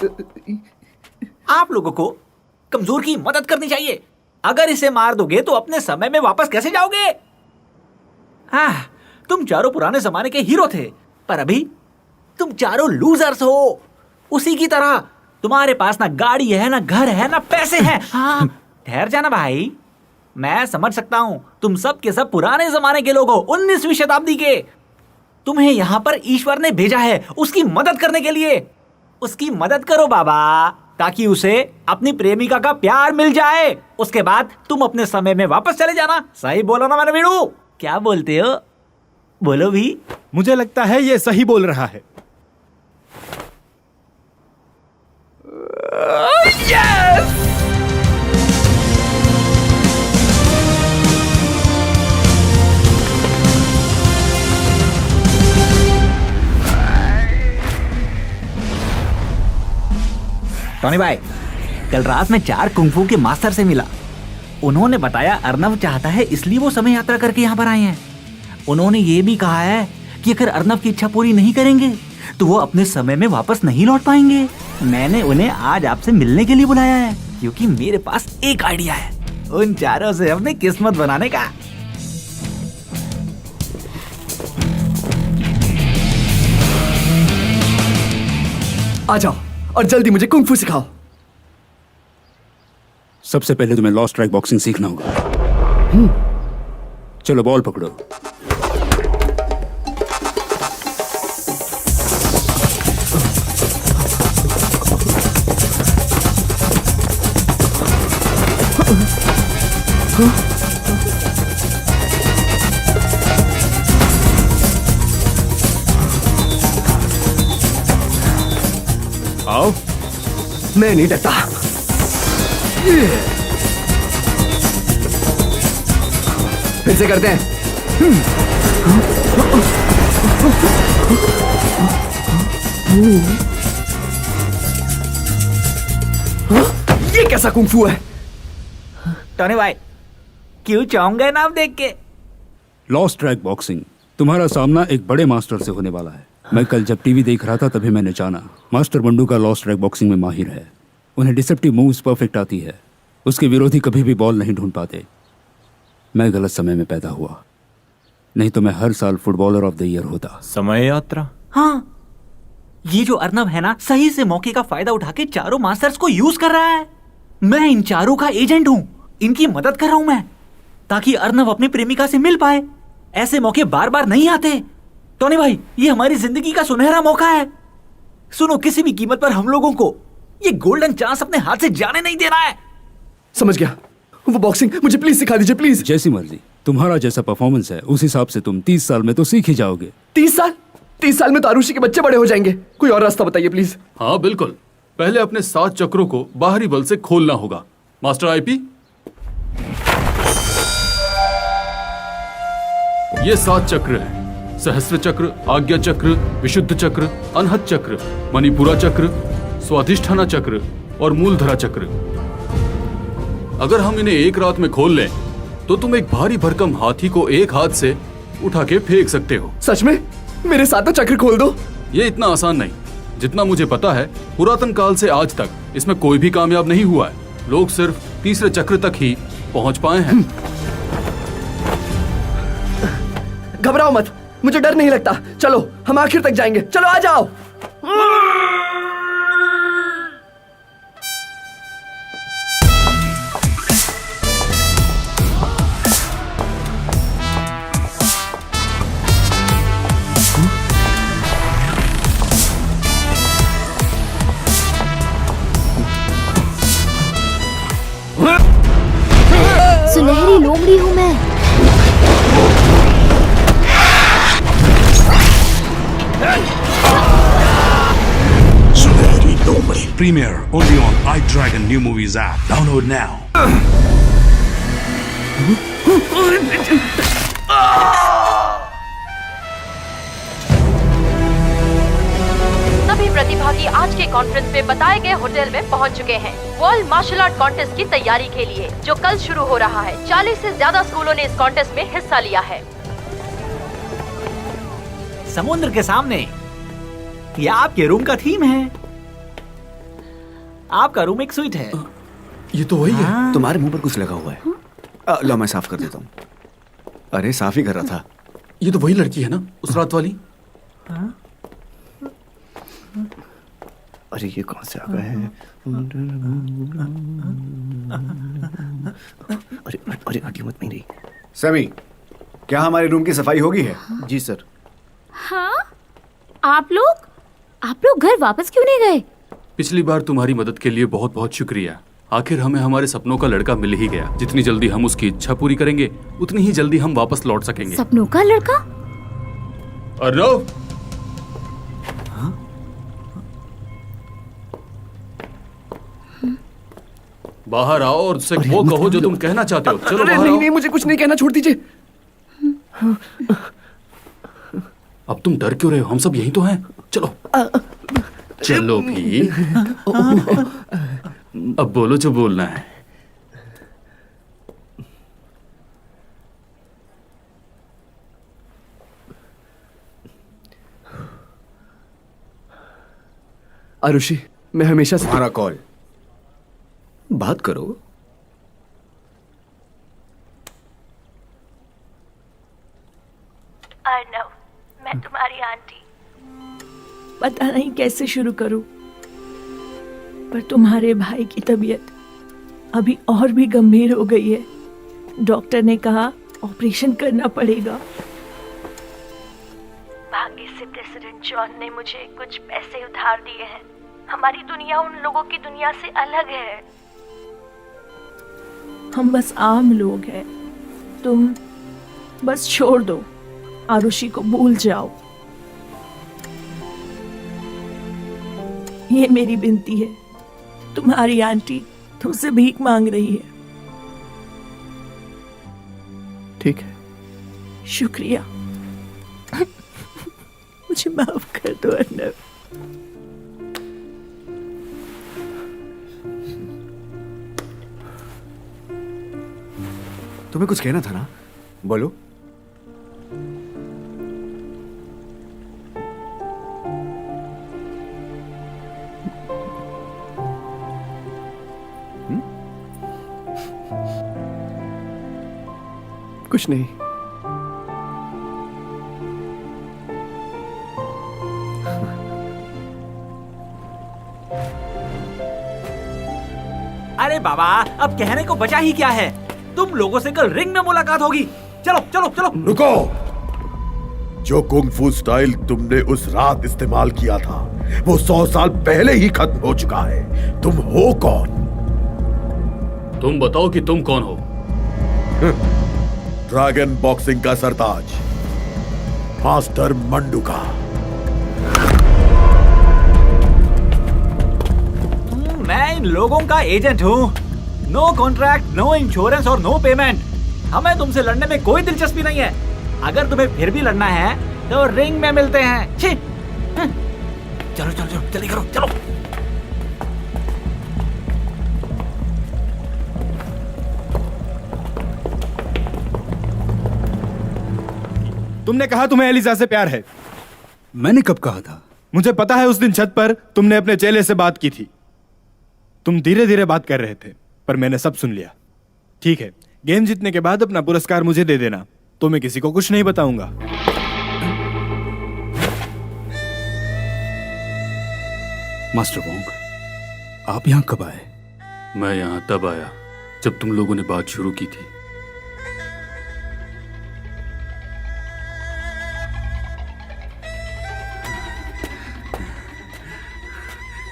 आप लोगों को कमजोर की मदद करनी चाहिए। अगर इसे मार दोगे तो अपने समय में वापस कैसे जाओगे? तुम चारों पुराने जमाने के हीरो थे, पर अभी तुम चारों लूजर्स हो। उसी की तरह तुम्हारे पास ना गाड़ी है, ना घर है, ना पैसे हैं। हाँ, ठहर जाना भाई, मैं समझ सकता हूं तुम सब के सब पुराने जमाने के लोग हो, 19वीं शताब्दी के। तुम्हें यहाँ पर ईश्वर ने भेजा है उसकी मदद करने के लिए। उसकी मदद करो बाबा, ताकि उसे अपनी प्रेमिका का प्यार मिल जाए। उसके बाद तुम अपने समय में वापस चले जाना। सही बोलो ना मेरे वीरू? क्या बोलते हो? बोलो भी।
मुझे लगता है ये सही बोल रहा है।
यस!
टॉनी भाई, कल रात में 4 कुंफू के मास्टर से मिला। उन्होंने बताया अर्नव चाहता है, इसलिए वो समय यात्रा करके यहाँ पर आए हैं। उन्होंने ये भी कहा है कि अगर अर्नव की इच्छा पूरी नहीं करेंगे तो वो अपने समय में वापस नहीं लौट पाएंगे। मैंने उन्हें आज आपसे मिलने के लिए बुलाया है, क्योंकि मेरे पास एक आइडिया है उन चारों से अपनी किस्मत बनाने का।
आ जाओ और जल्दी मुझे कुंग फू सिखाओ।
सबसे पहले तुम्हें लॉस्ट ट्रैक बॉक्सिंग सीखना होगा। चलो बॉल पकड़ो। आओ।
मैं नहीं डरता। फिर से करते हैं। ये कैसा कुंग फू है?
टोनी भाई क्यों चौंक गए ना आप देख के?
लॉस्ट ट्रैक बॉक्सिंग, तुम्हारा सामना एक बड़े मास्टर से होने वाला है। मैं कल जब टीवी देख रहा था तभी मैंने जाना मास्टर बंडू का लॉस्ट ट्रैक बॉक्सिंग में माहिर है। उन्हें डिसेप्टिव मूव्स परफेक्ट आती है। उसके विरोधी कभी भी बॉल नहीं ढूंढ पाते। मैं गलत समय में पैदा हुआ, नहीं तो मैं हर साल फुटबॉलर ऑफ द ईयर होता।
समय यात्रा।
हाँ, ये जो अर्नब है ना, सही से मौके का फायदा उठा के चारों मास्टर्स को यूज कर रहा है। मैं इन चारों का एजेंट हूँ, इनकी मदद कर रहा हूं मैं, ताकि अर्नब अपनी प्रेमिका से मिल पाए। ऐसे मौके बार बार नहीं आते। टोनी भाई, ये हमारी जिंदगी का सुनहरा मौका है। सुनो, किसी भी कीमत पर हम लोगों को ये गोल्डन चांस अपने हाथ से जाने नहीं देना है।
समझ गया। वो बॉक्सिंग मुझे प्लीज सिखा दीजिए, प्लीज।
जैसी मर्जी। तुम्हारा जैसा परफॉर्मेंस है उस हिसाब से तुम 30 साल में तो सीख ही जाओगे।
30 साल? 30 साल में तो आरुषि के बच्चे बड़े हो जाएंगे। कोई और रास्ता बताइए प्लीज।
हाँ बिल्कुल, पहले अपने 7 चक्रों को बाहरी बल से खोलना होगा। मास्टर आईपी, ये 7 चक्र है। सहस्त्र चक्र, आज्ञा चक्र, विशुद्ध चक्र, अनहत चक्र, मणिपुरा चक्र, स्वाधिष्ठाना चक्र और मूलधरा चक्र। अगर हम इन्हें एक रात में खोल लें तो तुम एक भारी भरकम हाथी को एक हाथ से उठा के फेंक सकते हो।
सच में? मेरे 7 चक्र खोल दो।
ये इतना आसान नहीं। जितना मुझे पता है, पुरातन काल से आज तक इसमें कोई भी कामयाब नहीं हुआ है। लोग सिर्फ तीसरे चक्र तक ही पहुंच पाए हैं।
घबराओ मत, मुझे डर नहीं लगता। चलो, हम आखिर तक जाएंगे। चलो आ जाओ।
सुनहरी लोमड़ी हूँ मैं।
Sunehri Lomri. Premiere only on iDragon New Movies app. Download now.
सभी प्रतिभागी आज के कॉन्फ्रेंस में बताए गए होटल में पहुंच चुके हैं वर्ल्ड मार्शल आर्ट कॉन्टेस्ट की तैयारी के लिए, जो कल शुरू हो रहा है। 40 से ज्यादा स्कूलों ने इस कॉन्टेस्ट में हिस्सा लिया है।
समुद्र के सामने ये आपके रूम का थीम है। आपका रूम एक स्वीट है।
ये तो वही है। तुम्हारे मुंह पर कुछ लगा हुआ है। लो मैं साफ कर देता हूँ। अरे साफ ही कर रहा था।
ये तो वही लड़की है ना, उस रात वाली।
अरे ये कौन से आ गए हैं? अरे अरे हड्डी मत मेरी।
समी, क्या हमारे रूम की सफाई होगी है?
जी सर।
हाँ, आप लोग घर वापस क्यों नहीं गए?
पिछली बार तुम्हारी मदद के लिए बहुत बहुत शुक्रिया। आखिर हमें हमारे सपनों का लड़का मिल ही गया। जितनी जल्दी हम उसकी इच्छा पूरी करेंगे उतनी ही जल्दी हम वापस लौट सकेंगे।
सपनों का लड़का?
अर्नव, बाहर आओ और उससे वो कहो जो तुम कहना चाहते हो। चलो बाहर
नहीं
आओ।
नहीं, मुझे कुछ नहीं कहना, छोड़ दीजिए।
अब तुम डर क्यों रहे हो? हम सब यहीं तो हैं। चलो चलो भी। अब बोलो जो बोलना है।
आरुषि, मैं हमेशा से
तुम्हारा कॉल। बात करो।
अर्नव, मैं तुम्हारी आंटी। पता नहीं कैसे शुरू करूं।
पर तुम्हारे भाई की तबीयत अभी और भी गंभीर हो गई है। डॉक्टर ने कहा ऑपरेशन करना पड़ेगा। भाग्य से प्रेसिडेंट जॉन ने मुझे कुछ पैसे उधार दिए हैं। हमारी दुनिया उन लोगों की दुनिया से अलग है। हम बस आम लोग हैं। तुम बस छोड़ दो, आरुषि को भूल जाओ। ये मेरी विनती है। तुम्हारी आंटी तुमसे भीख मांग रही है।
ठीक है।
शुक्रिया। मुझे माफ कर दो अर्नब।
तुम्हें कुछ कहना था ना, बोलो।
कुछ नहीं।
अरे बाबा, अब कहने को बचा ही क्या है। तुम लोगों से कल रिंग में मुलाकात होगी। चलो चलो चलो।
रुको। जो कुंग-फू स्टाइल तुमने उस रात इस्तेमाल किया था वो 100 साल पहले ही खत्म हो चुका है। तुम हो कौन?
तुम बताओ कि तुम कौन हो।
ड्रैगन बॉक्सिंग का सरताज मास्टर मंडूका।
मैं इन लोगों का एजेंट हूँ। नो कॉन्ट्रैक्ट, नो इंश्योरेंस और नो पेमेंट। हमें तुमसे लड़ने में कोई दिलचस्पी नहीं है। अगर तुम्हें फिर भी लड़ना है तो रिंग में मिलते हैं। छी। चलो चलो चलो जल्दी करो चलो।
तुमने कहा तुम्हें एलिजा से प्यार है।
मैंने कब कहा था?
मुझे पता है, उस दिन छत पर तुमने अपने चेले से बात की थी। तुम धीरे धीरे बात कर रहे थे पर मैंने सब सुन लिया। ठीक है, गेम जीतने के बाद अपना पुरस्कार मुझे दे देना, तो मैं किसी को कुछ नहीं बताऊंगा।
मास्टर वोंग, आप यहां कब आए?
मैं यहां तब आया जब तुम लोगों ने बात शुरू की थी।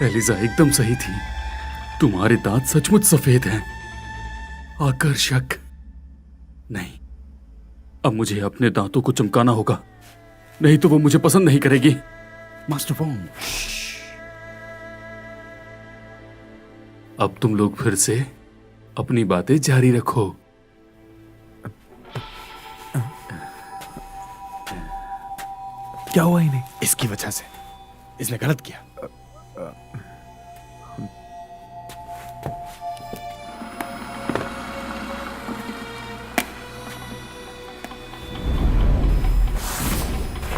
एलिजा एकदम सही थी। तुम्हारे दांत सचमुच सफेद हैं, आकर्षक। नहीं, अब मुझे अपने दांतों को चमकाना होगा, नहीं तो वो मुझे पसंद नहीं करेगी।
मास्टर वोंग,
अब तुम लोग फिर से अपनी बातें जारी रखो।
क्या हुआ इन्हें? इसकी वजह से इसने गलत किया।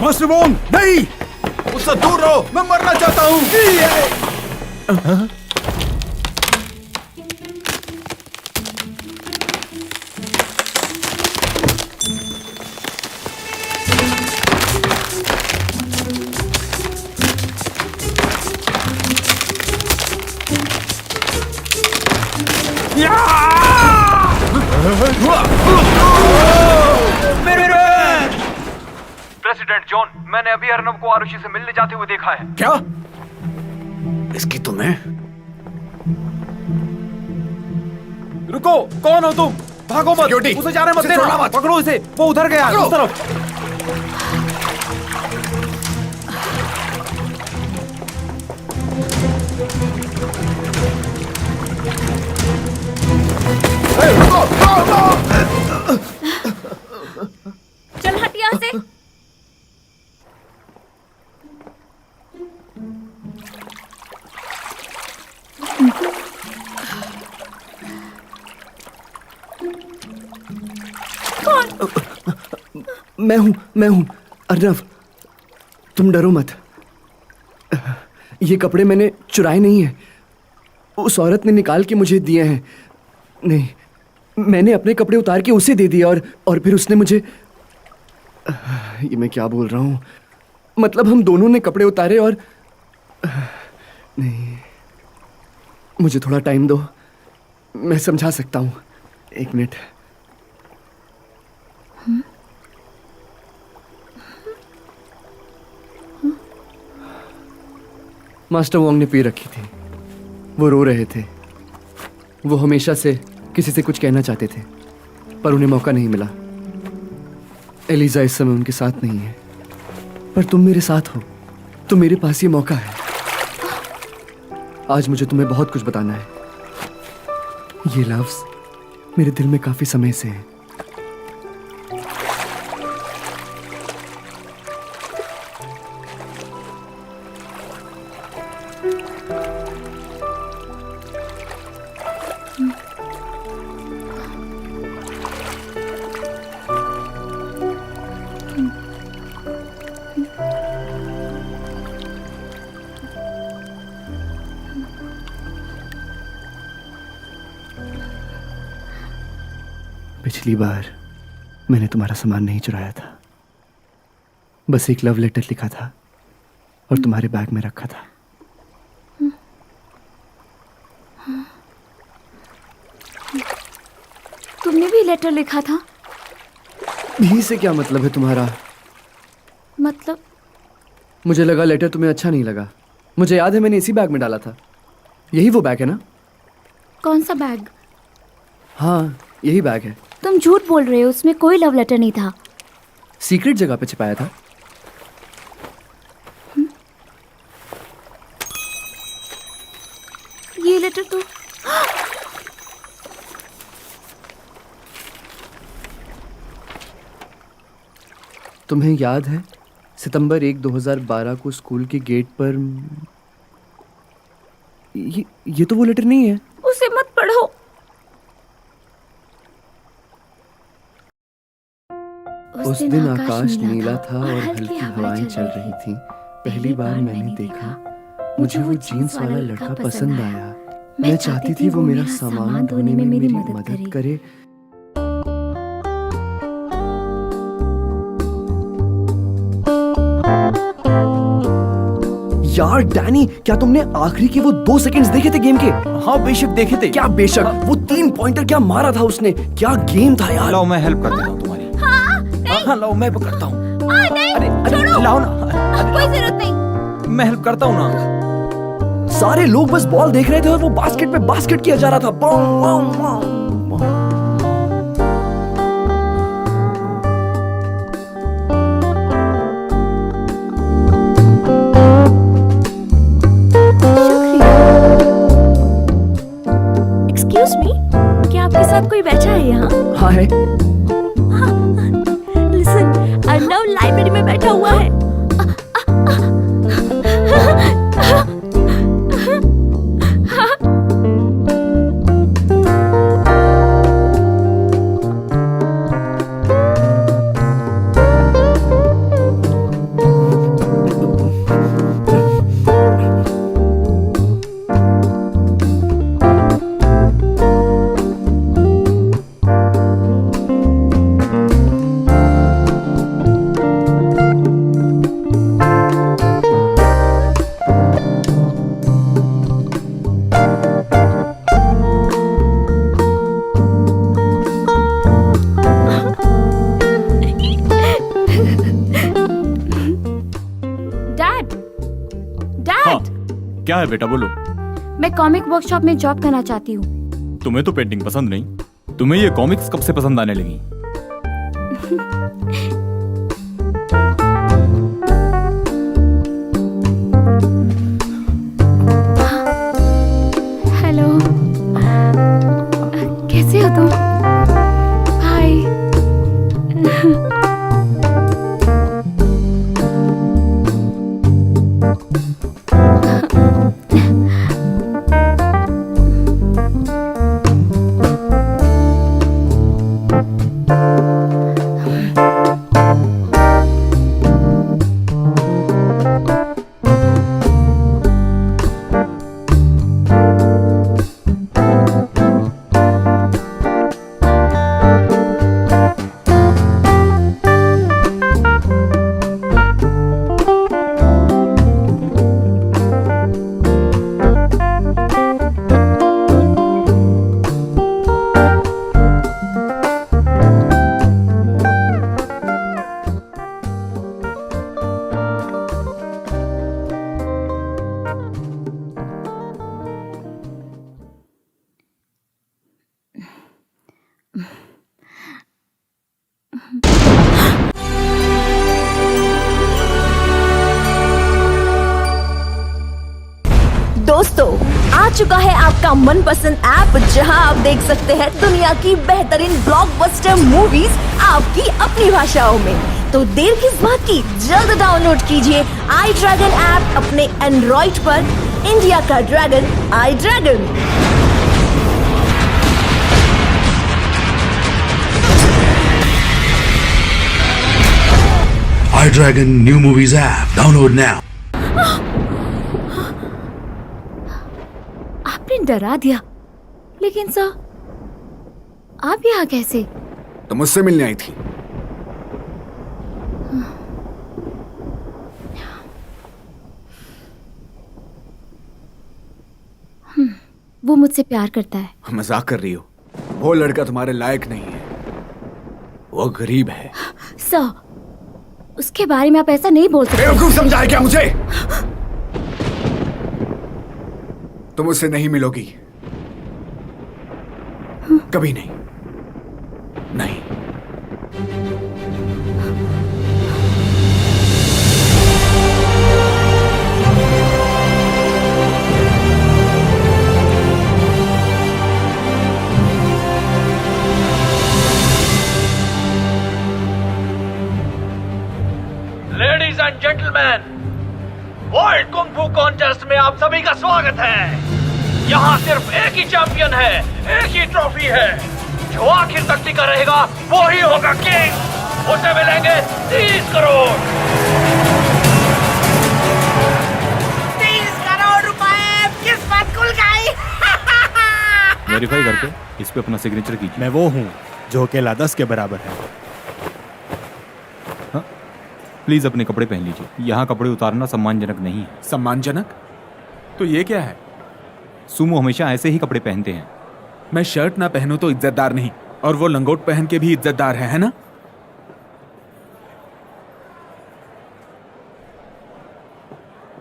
मास्टर वोंग, नहीं! उससे दूर रहो, मैं मरना चाहता हूं।
प्रेसिडेंट जॉन, मैंने अभी अर्नब को आरुषि से मिलने जाते हुए देखा है।
क्या? इसकी तुम्हें?
रुको, कौन हो तुम? भागो मत, उसे जाने मत देना। पकड़ो इसे, वो उधर गया उस तरफ।
चल हट यहाँ से।
मैं हूं अर्नव, तुम डरो मत। ये कपड़े मैंने चुराए नहीं हैं, उस औरत ने निकाल के मुझे दिए हैं। नहीं, मैंने अपने कपड़े उतार के उसे दे दिए और फिर उसने मुझे। ये मैं क्या बोल रहा हूं? मतलब हम दोनों ने कपड़े उतारे और नहीं, मुझे थोड़ा टाइम दो, मैं समझा सकता हूँ। 1 मिनट। मास्टर वोंग ने पी रखी थी, वो रो रहे थे। वो हमेशा से किसी से कुछ कहना चाहते थे, पर उन्हें मौका नहीं मिला। एलिजा इस समय उनके साथ नहीं है, पर तुम मेरे साथ हो, तो मेरे पास ये मौका है। आज मुझे तुम्हें बहुत कुछ बताना है। ये लफ्ज मेरे दिल में काफी समय से है। पिछली बार मैंने तुम्हारा सामान नहीं चुराया था, बस एक लव लेटर लिखा था और तुम्हारे बैग में रखा था।
तुमने भी लेटर लिखा था?
भी से क्या मतलब है तुम्हारा?
मतलब?
मुझे लगा लेटर तुम्हें अच्छा नहीं लगा। मुझे याद है मैंने इसी बैग में डाला था। यही वो बैग है ना?
कौन सा बैग?
हाँ, यही बैग है।
तुम झूठ बोल रहे हो, उसमें कोई लव लेटर नहीं था।
सीक्रेट जगह पे छिपाया था।
ये लेटर तो
तुम्हें याद है सितंबर 1, 2012 को स्कूल के गेट पर ये तो वो लेटर नहीं है।
उसे मत पढ़ो।
उस दिन आकाश नीला था और हल्की हवाएं चल रही थीं। पहली बार मैंने देखा, मुझे वो जीन्स वाला लड़का पसंद आया। मैं चाहती थी वो मेरा सामान ढोने में मेरी मदद करे। यार डैनी, क्या तुमने आखिरी के वो 2 सेकंड्स देखे थे गेम के?
हाँ बेशक देखे थे।
क्या बेशक? वो 3 पॉइंटर क्या मारा था उसने, क्या गेम था यार।
लाओ मैं हेल्प कर देता हूँ तुम्हारी। हाँ लाओ मैं पकड़ता हूँ। अरे लाओ ना।
कोई जरूरत नहीं।
मैं हेल्प करता हूँ ना।
सारे लोग बस बॉल देख रहे थे और वो बास्केट पे बास्केट किया जा रहा था। बम बम बम।
एक्सक्यूज मी, क्या आपके साथ कोई बैठा है यहाँ?
हाँ है।
लिसन, अर्नव लाइब्रेरी में बैठा हुआ है।
क्या है बेटा, बोलो।
मैं कॉमिक वर्कशॉप में जॉब करना चाहती हूँ।
तुम्हें तो पेंटिंग पसंद नहीं, तुम्हें ये कॉमिक्स कब से पसंद आने लगी?
हेलो, कैसे हो तुम? हाय।
दोस्तों, आ चुका है आपका मनपसंद ऐप जहां आप देख सकते हैं दुनिया की बेहतरीन ब्लॉकबस्टर मूवीज आपकी अपनी भाषाओं में। तो देर किस बात की, जल्द डाउनलोड कीजिए आई ड्रैगन ऐप अपने एंड्रॉइड पर। इंडिया का dragon, I dragon.
iDragon New Movies app. Download now.
आपने डरा दिया, लेकिन सर आप यहाँ कैसे?
तो मुझसे मिलने आई थी।
वो मुझसे प्यार करता है।
मजाक कर रही हो? वो लड़का तुम्हारे लायक नहीं है, वो गरीब है।
सर, उसके बारे में आप ऐसा नहीं बोल सकते।
बेवकूफ समझा है क्या मुझे? तुम उससे नहीं मिलोगी, कभी नहीं। नहीं।
Ladies and gentleman, world kung फू कॉन्टेस्ट में आप सभी का स्वागत है। यहाँ सिर्फ एक ही चैंपियन है, एक ही ट्रॉफी है। जो आखिर तक टिका रहेगा वो ही होगा किंग। उसे मिलेंगे 30 करोड़।
30 करोड़ रुपए किस्मत खुल गई।
वेरीफाई करके इस पे अपना सिग्नेचर कीजिए।
मैं वो हूँ जो अकेला 10 के बराबर है।
प्लीज अपने कपड़े पहन लीजिए, यहाँ कपड़े उतारना सम्मानजनक नहीं है।
सम्मानजनक? तो ये क्या है?
सुमो हमेशा ऐसे ही कपड़े पहनते हैं।
मैं शर्ट ना पहनूं तो इज्जतदार नहीं, और वो लंगोट पहन के भी इज्जतदार है ना?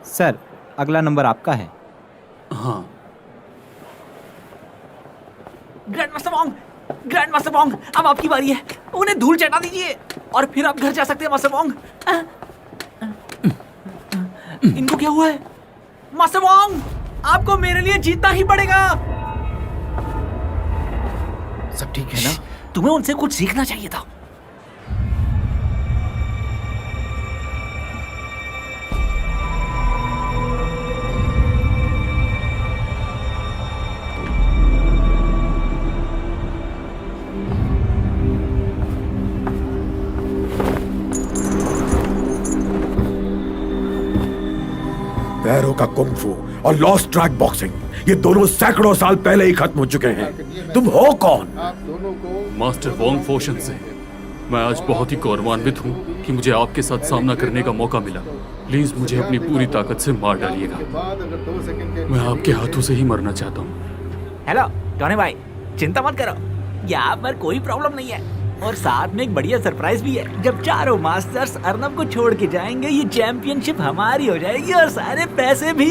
सर, अगला नंबर आपका है।
हाँ।
Grand master Wong, grand master Wong, अब आपकी बारी है। उन्हें धूल चटा दीजिए और फिर आप घर जा सकते हैं मास्टर वोंग। इनको क्या हुआ है? मास्टर वोंग, आपको मेरे लिए जीतना ही पड़ेगा।
सब ठीक है ना?
तुम्हें उनसे कुछ सीखना चाहिए था।
पैरों का कुंग-फू और लॉस्ट ट्रैक बॉक्सिंग, ये दोनों सैकड़ों साल पहले ही खत्म हो चुके हैं। तुम हो कौन?
मास्टर वोंग फोशन से। मैं आज बहुत ही गौरवान्वित हूँ कि मुझे आपके साथ सामना करने का मौका मिला। प्लीज मुझे अपनी पूरी ताकत से मार डालिएगा। मैं आपके हाथों से ही मरना चाहता हूँ।
हेलो टोनी भाई, चिंता मत करो, यहाँ पर कोई प्रॉब्लम नहीं है। और साथ में एक बढ़िया सरप्राइज भी है। जब चारों मास्टर्स अर्नब को छोड़ के जाएंगे, ये चैंपियनशिप हमारी हो जाएगी और सारे पैसे भी।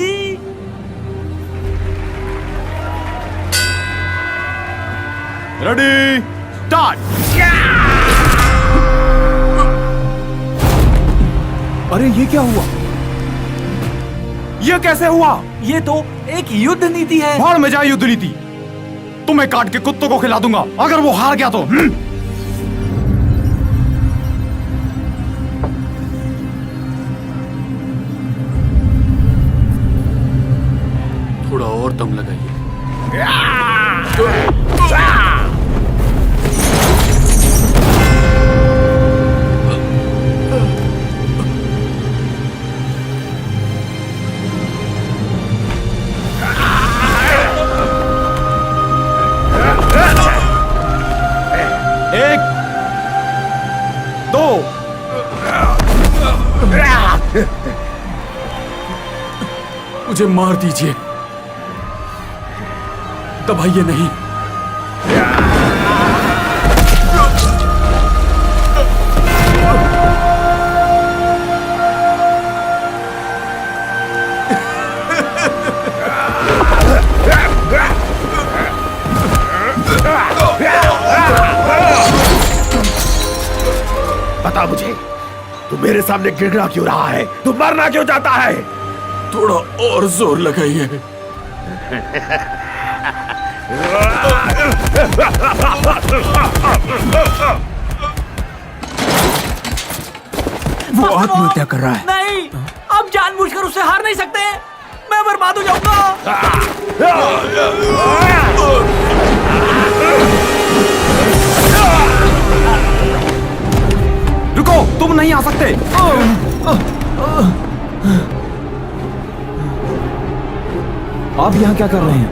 Ready, start.
अरे ये क्या हुआ? ये कैसे हुआ?
ये तो एक युद्ध नीति है।
भाड़ में जाए युद्ध नीति। तुम्हें काट के कुत्तों को खिला दूंगा अगर वो हार गया तो।
थोड़ा और दम लगाइए।
एक, दो।
मुझे मार दीजिए, दबाइए नहीं।
बता मुझे, तू मेरे सामने गिड़गिड़ा क्यों रहा है? तू मरना क्यों चाहता है?
थोड़ा और जोर लगाइए।
वो आत्महत्या कर रहा है।
नहीं, आप जानबूझकर उससे हार नहीं सकते। मैं बर्बाद हो जाऊंगा।
रुको, तुम नहीं आ सकते। आप यहाँ क्या कर रहे हैं?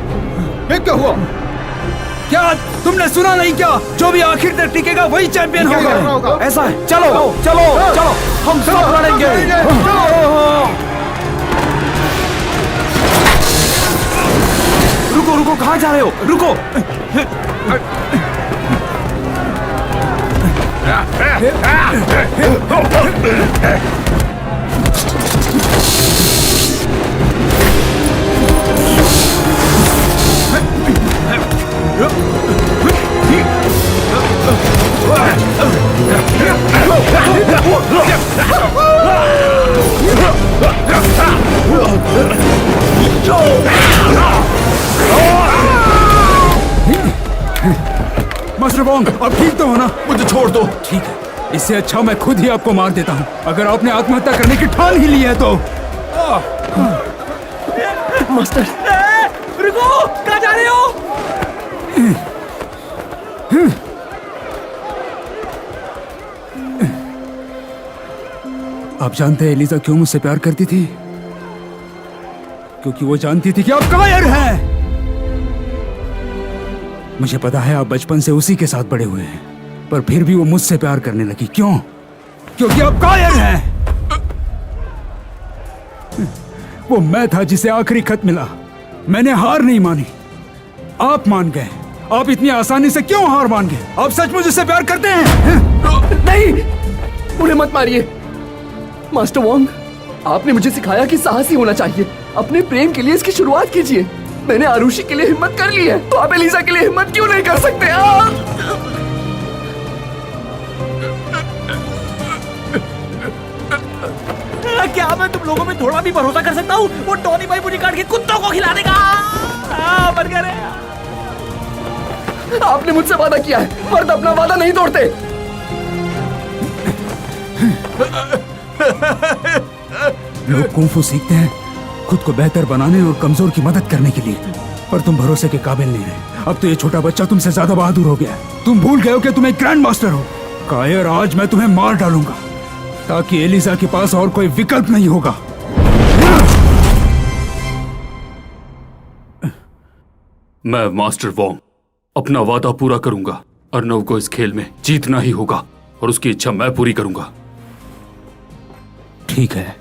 ये क्या हुआ? क्या तुमने सुना नहीं क्या? जो भी आखिर तक टिकेगा वही चैंपियन होगा।
ऐसा है, चलो चलो चलो, हम सब लड़ेंगे। रुको रुको, कहाँ जा रहे हो? रुको।
मास्टर वोंग, अब ठीक तो हो ना?
मुझे छोड़ दो।
ठीक है, इससे अच्छा मैं खुद ही आपको मार देता हूँ, अगर आपने आत्महत्या करने की ठान ही ली है तो।
मास्टर,
रुको, कहाँ जा रहे हो?
आप जानते हैं एलिजा क्यों मुझसे प्यार करती थी? क्योंकि वो जानती थी कि आप कायर हैं। मुझे पता है आप बचपन से उसी के साथ बड़े हुए हैं, पर फिर भी वो मुझसे प्यार करने लगी। क्यों? क्योंकि आप कायर हैं। वो मैं था जिसे आखिरी खत मिला। मैंने हार नहीं मानी, आप मान गए। आप इतनी आसानी से क्यों हार मान गए? आप सचमुच उससे प्यार करते हैं?
नहीं, उन्हें मत मारिए। मास्टर वोंग, आपने मुझे सिखाया कि साहसी होना चाहिए। अपने प्रेम के लिए इसकी शुरुआत कीजिए। मैंने आरुषि के लिए हिम्मत कर ली है, तो आप एलिजा के लिए हिम्मत क्यों नहीं कर सकते?
क्या मैं तुम लोगों में थोड़ा भी भरोसा कर सकता हूँ? वो टोनी भाई मुझे काट के कुत्तों को खिला देगा। बर्गर है।
आपने मुझसे वादा किया है, मर्द अपना वादा नहीं तोड़ते।
लोग कुंफू सीखते हैं खुद को बेहतर बनाने और कमजोर की मदद करने के लिए, पर तुम भरोसे के काबिल नहीं रहे। अब तो ये छोटा बच्चा तुमसे ज्यादा बहादुर हो गया है। तुम भूल गए हो कि तुम एक ग्रैंड मास्टर हो। कायर, आज मैं तुम्हें मार डालूंगा ताकि एलिजा के पास और कोई विकल्प नहीं होगा।
मैं मास्टर वोंग अपना वादा पूरा करूंगा। अर्नव को इस खेल में जीतना ही होगा और उसकी इच्छा मैं पूरी करूंगा।
ठीक है,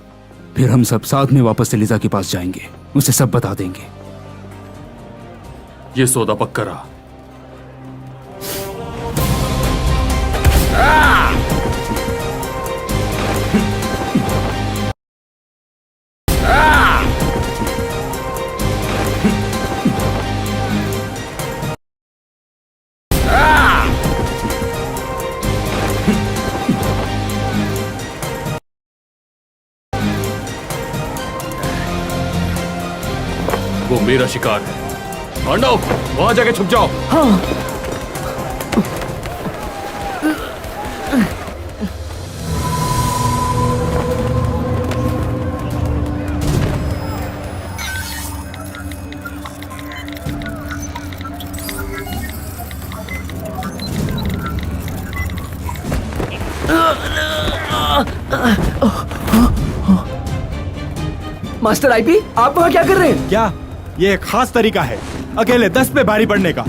फिर हम सब साथ में वापस एलिजा के पास जाएंगे, उसे सब बता देंगे।
ये सौदा पक्का रहा। वो मेरा शिकार है। अर्नव, वहां जाके छुप जाओ।
हाँ। मास्टर आईपी, आप वहां क्या कर रहे हैं?
क्या ये एक खास तरीका है अकेले 10 पे भारी पड़ने का?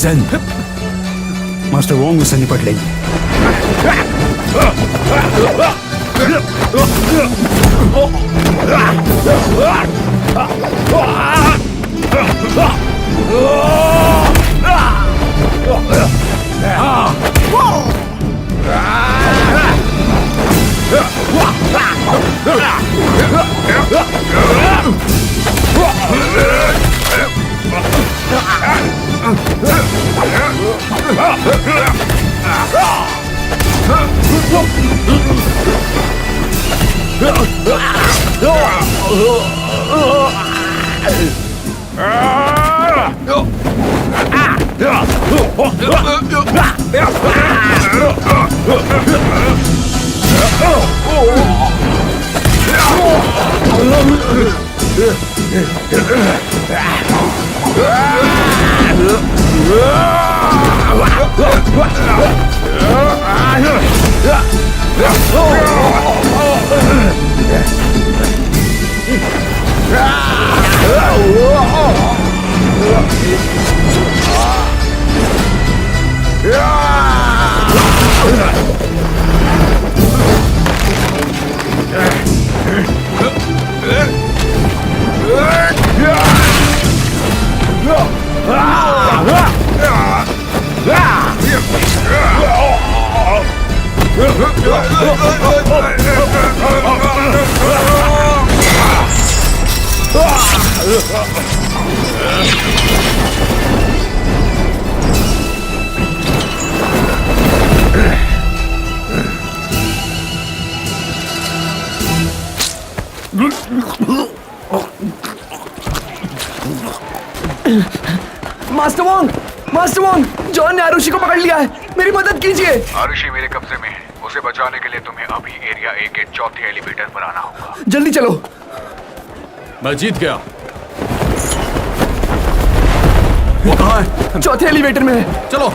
ज़ेन, मास्टर वोंग उससे निपट लेंगे।
मास्टर वोंग, जॉन ने आरुषि को पकड़ लिया है। मेरी मदद कीजिए।
आरुषि मेरे कब्जे में है। उसे बचाने के लिए तुम्हें अभी एरिया ए के चौथे एलिवेटर पर आना होगा।
जल्दी चलो।
मैं जीत गया।
वो कहाँ है? चौथे एलिवेटर में है। चलो।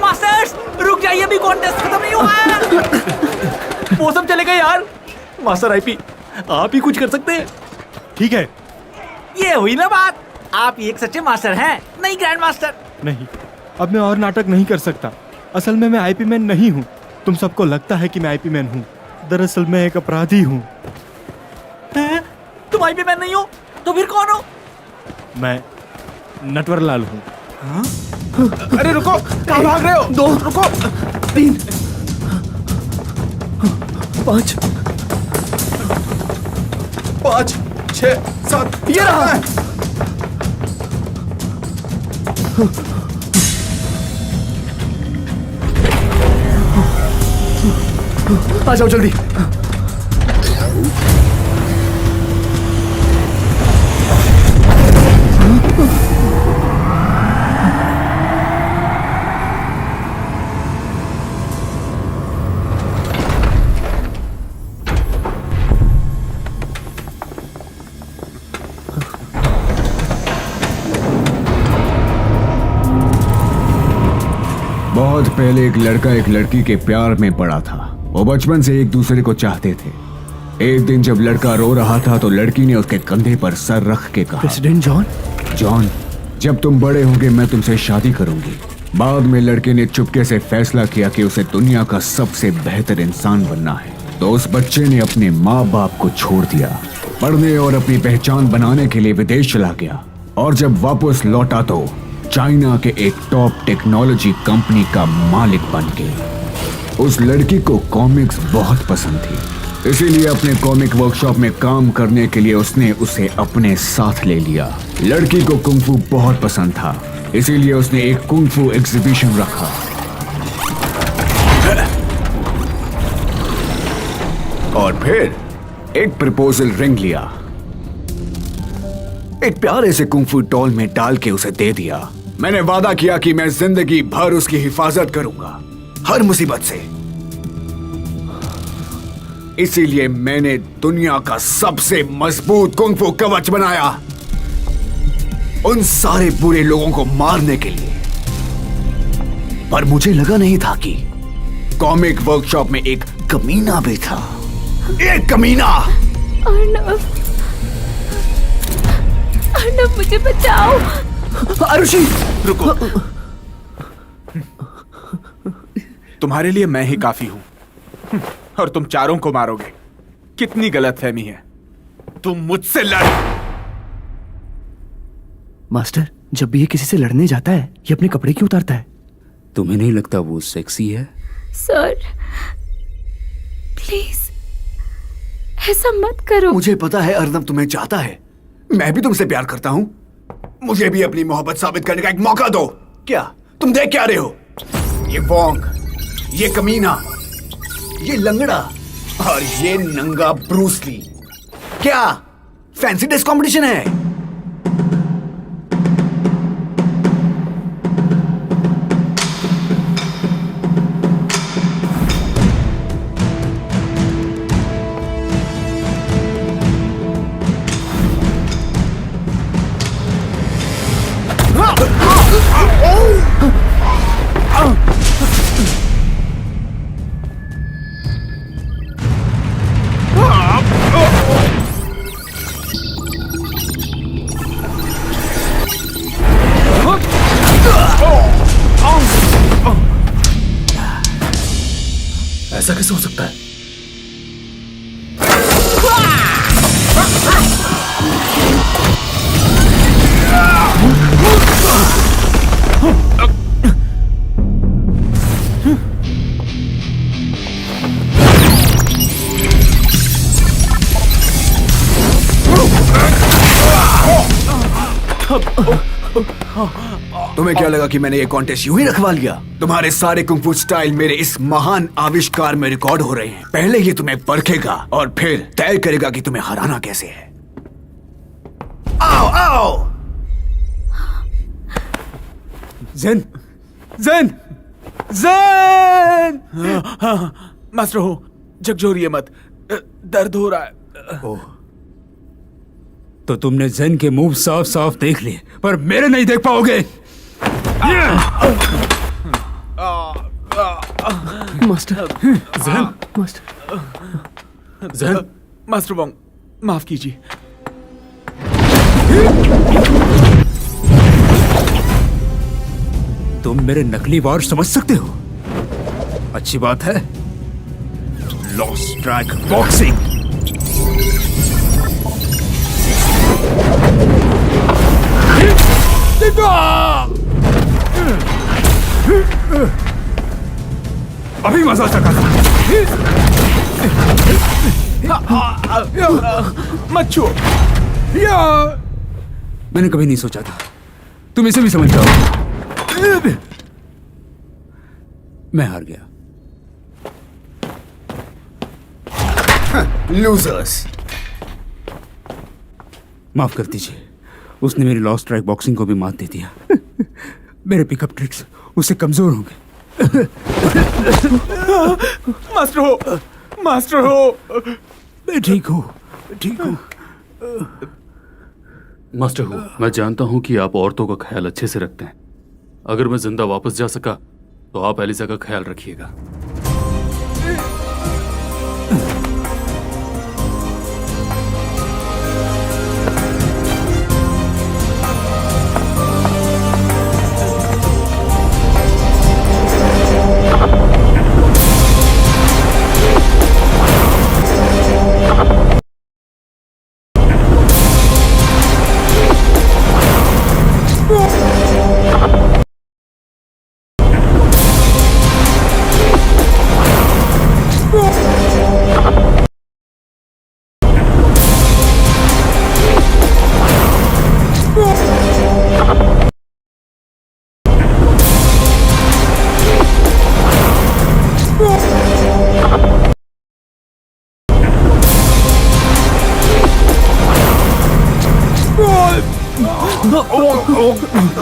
मास्टर्स रुक जाइए, अभी कॉन्टेस्ट खत्म नहीं हुआ है। वो सब चले गए यार। मास्टर आईपी, आप ही कुछ कर सकते हैं।
ठीक है।
ये हुई ना बात। आप एक सच्चे मास्टर हैं, नहीं ग्रैंड मास्टर।
नहीं, अब मैं और नाटक नहीं कर सकता। असल में मैं आईपी मैन नहीं हूँ। तुम सबको लगता है कि मैं आईपी मैन हूँ, दरअसल मैं एक अपराधी हूँ।
तुम आईपी मैन नहीं हो तो फिर कौन हो?
मैं नटवरलाल हूँ।
अरे रुको, कहाँ भाग रहे हो?
2 रुको, 3 5
5 6 7
ये रहा। आ जाओ जल्दी।
बहुत पहले एक लड़का एक लड़की के प्यार में पड़ा था। वो बचपन से एक दूसरे को चाहते थे। एक दिन जब लड़का रो रहा था तो लड़की ने उसके कंधे पर सर रख के कहा,
प्रेसिडेंट
जॉन, जब तुम बड़े होगे मैं तुमसे शादी करूंगी। बाद में लड़के ने चुपके से फैसला किया कि उसे दुनिया का सबसे बेहतर इंसान बनना है। तो उस बच्चे ने अपने माँ बाप को छोड़ दिया, पढ़ने और अपनी पहचान बनाने के लिए विदेश चला गया। और जब वापस लौटा तो चाइना के एक टॉप टेक्नोलॉजी कंपनी का मालिक बन गई। उस लड़की को कॉमिक्स बहुत पसंद थी, इसीलिए अपने कॉमिक वर्कशॉप में काम करने के लिए उसने उसे अपने साथ ले लिया। लड़की को कुंग-फू बहुत पसंद था, इसीलिए उसने एक कुंग-फू एग्जीबिशन रखा। और फिर एक प्रपोजल रिंग लिया, एक प्यारे से कुंग-फू डॉल में डाल के उसे दे दिया। मैंने वादा किया कि मैं जिंदगी भर उसकी हिफाजत करूंगा, हर मुसीबत से। इसीलिए मैंने दुनिया का सबसे मजबूत कुंग-फू कवच बनाया, उन सारे बुरे लोगों को मारने के लिए। पर मुझे लगा नहीं था कि कॉमिक वर्कशॉप में एक कमीना भी था। एक कमीना।
अर्नब मुझे बचाओ।
आरुषि
रुको। तुम्हारे लिए मैं ही काफी हूं और तुम चारों को मारोगे। कितनी गलतफहमी है। तुम मुझसे लड़।
मास्टर, जब भी ये किसी से लड़ने जाता है ये अपने कपड़े क्यों उतारता है?
तुम्हें नहीं लगता वो सेक्सी है?
सर प्लीज ऐसा मत करो।
मुझे पता है अर्नब तुम्हें चाहता है, मैं भी तुमसे प्यार करता हूं। मुझे भी अपनी मोहब्बत साबित करने का एक मौका दो। क्या तुम देख क्या रहे हो?
ये वोंग, ये कमीना, ये लंगड़ा और ये नंगा ब्रूस ली। क्या फैंसी ड्रेस कंपटीशन है?
ऐसा कैसे हो सकता है?
तुम्हें क्या लगा कि मैंने ये कॉन्टेस्ट यूं ही रखवा लिया? तुम्हारे सारे कुंग-फू स्टाइल मेरे इस महान आविष्कार में रिकॉर्ड हो रहे हैं। पहले ये तुम्हें परखेगा और फिर तय करेगा कि तुम्हें हराना कैसे है। आओ आओ।
Zen, Zen, Zen! मास्टर हो, झकझोरिए मत, दर्द हो रहा है।
ओह, तो तुमने ज़ेन के मूव साफ साफ देख लिए, पर मेरे नहीं देख पाओगे।
Master,
Zen,
master,
Zen, master Wong, माफ कीजिए।
तुम मेरे नकली वार समझ सकते हो? अच्छी बात है। Lost track boxing. अभी मजा चखा था।
मत छुओ।
मैंने कभी नहीं सोचा था तुम इसे भी समझ जाओ। मैं हार गया।
लूजर्स।
माफ कर दीजिए, उसने मेरी लॉस्ट ट्रैक बॉक्सिंग को भी मात दे दिया। मेरे पिकअप ट्रिक्स उससे कमजोर होंगे।
मास्टर हो, मास्टर हो।
मैं ठीक हूँ, ठीक हूँ।
मास्टर हूँ, मैं जानता हूँ कि आप औरतों का ख्याल अच्छे से रखते हैं। अगर मैं जिंदा वापस जा सका तो आप एलिसा का ख्याल रखिएगा।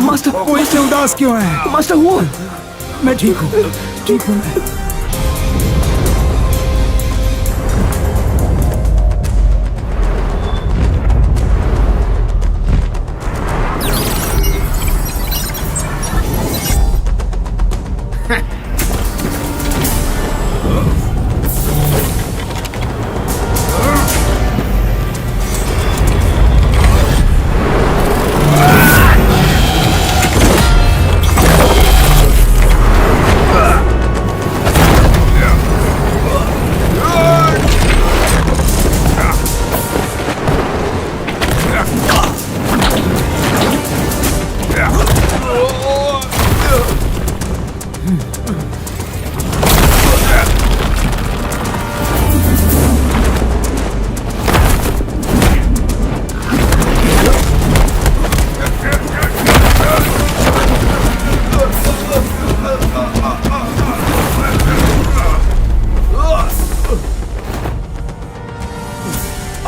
मास्टर,
वो इससे उदास क्यों है?
मास्टर हुआ।
मैं ठीक हूँ, ठीक हूँ।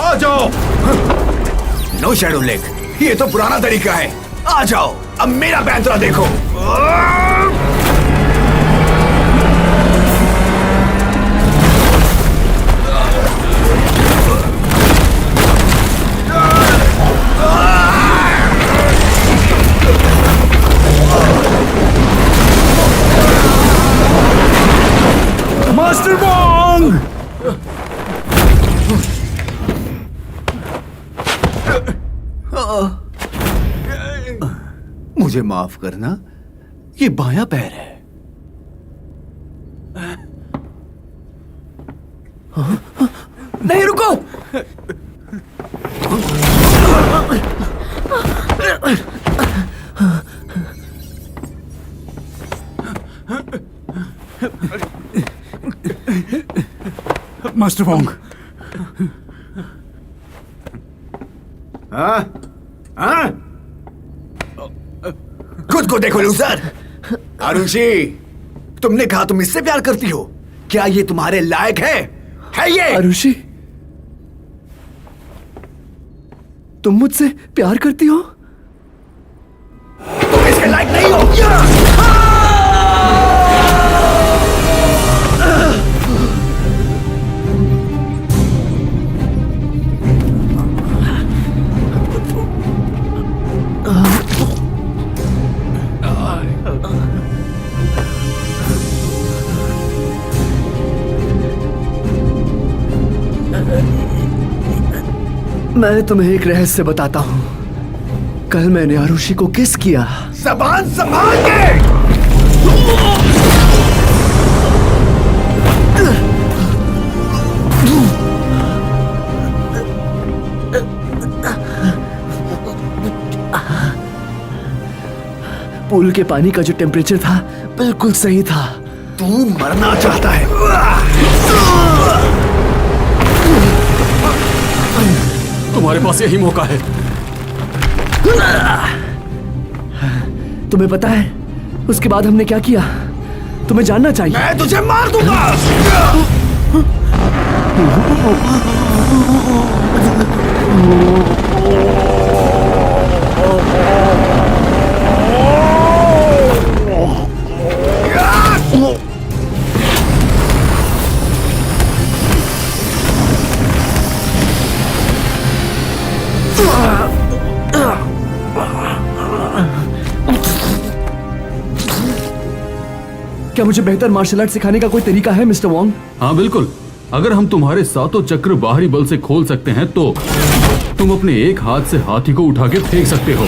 आ जाओ। नो शैडो लेग, ये तो पुराना तरीका है। आ जाओ, अब मेरा पैंतरा देखो।
Master Wong!
मुझे माफ करना, ये बायां पैर है।
नहीं, रुको।
Master Wong.
हाँ? हाँ? खुद को देखो लूजर। आरुषि, तुमने कहा तुम इससे प्यार करती हो। क्या ये तुम्हारे लायक है ये?
आरुषि, तुम मुझसे प्यार करती हो?
तुम इसके लायक नहीं हो।
मैं तुम्हें एक रहस्य बताता हूं। कल मैंने आरुषि को किस किया।
ज़बान संभाल के।
पूल के पानी का जो टेम्परेचर था बिल्कुल सही था।
तू मरना चाहता है।
तुम्हारे पास यही मौका है।
तुम्हें पता है उसके बाद हमने क्या किया? तुम्हें जानना चाहिए।
मैं तुझे मार दूंगा।
क्या मुझे बेहतर मार्शल आर्ट सिखाने का कोई तरीका है मिस्टर वोंग?
हाँ बिल्कुल। अगर हम तुम्हारे सातों चक्र बाहरी बल से खोल सकते हैं तो तुम अपने एक हाथ से हाथी को उठा के फेंक सकते हो।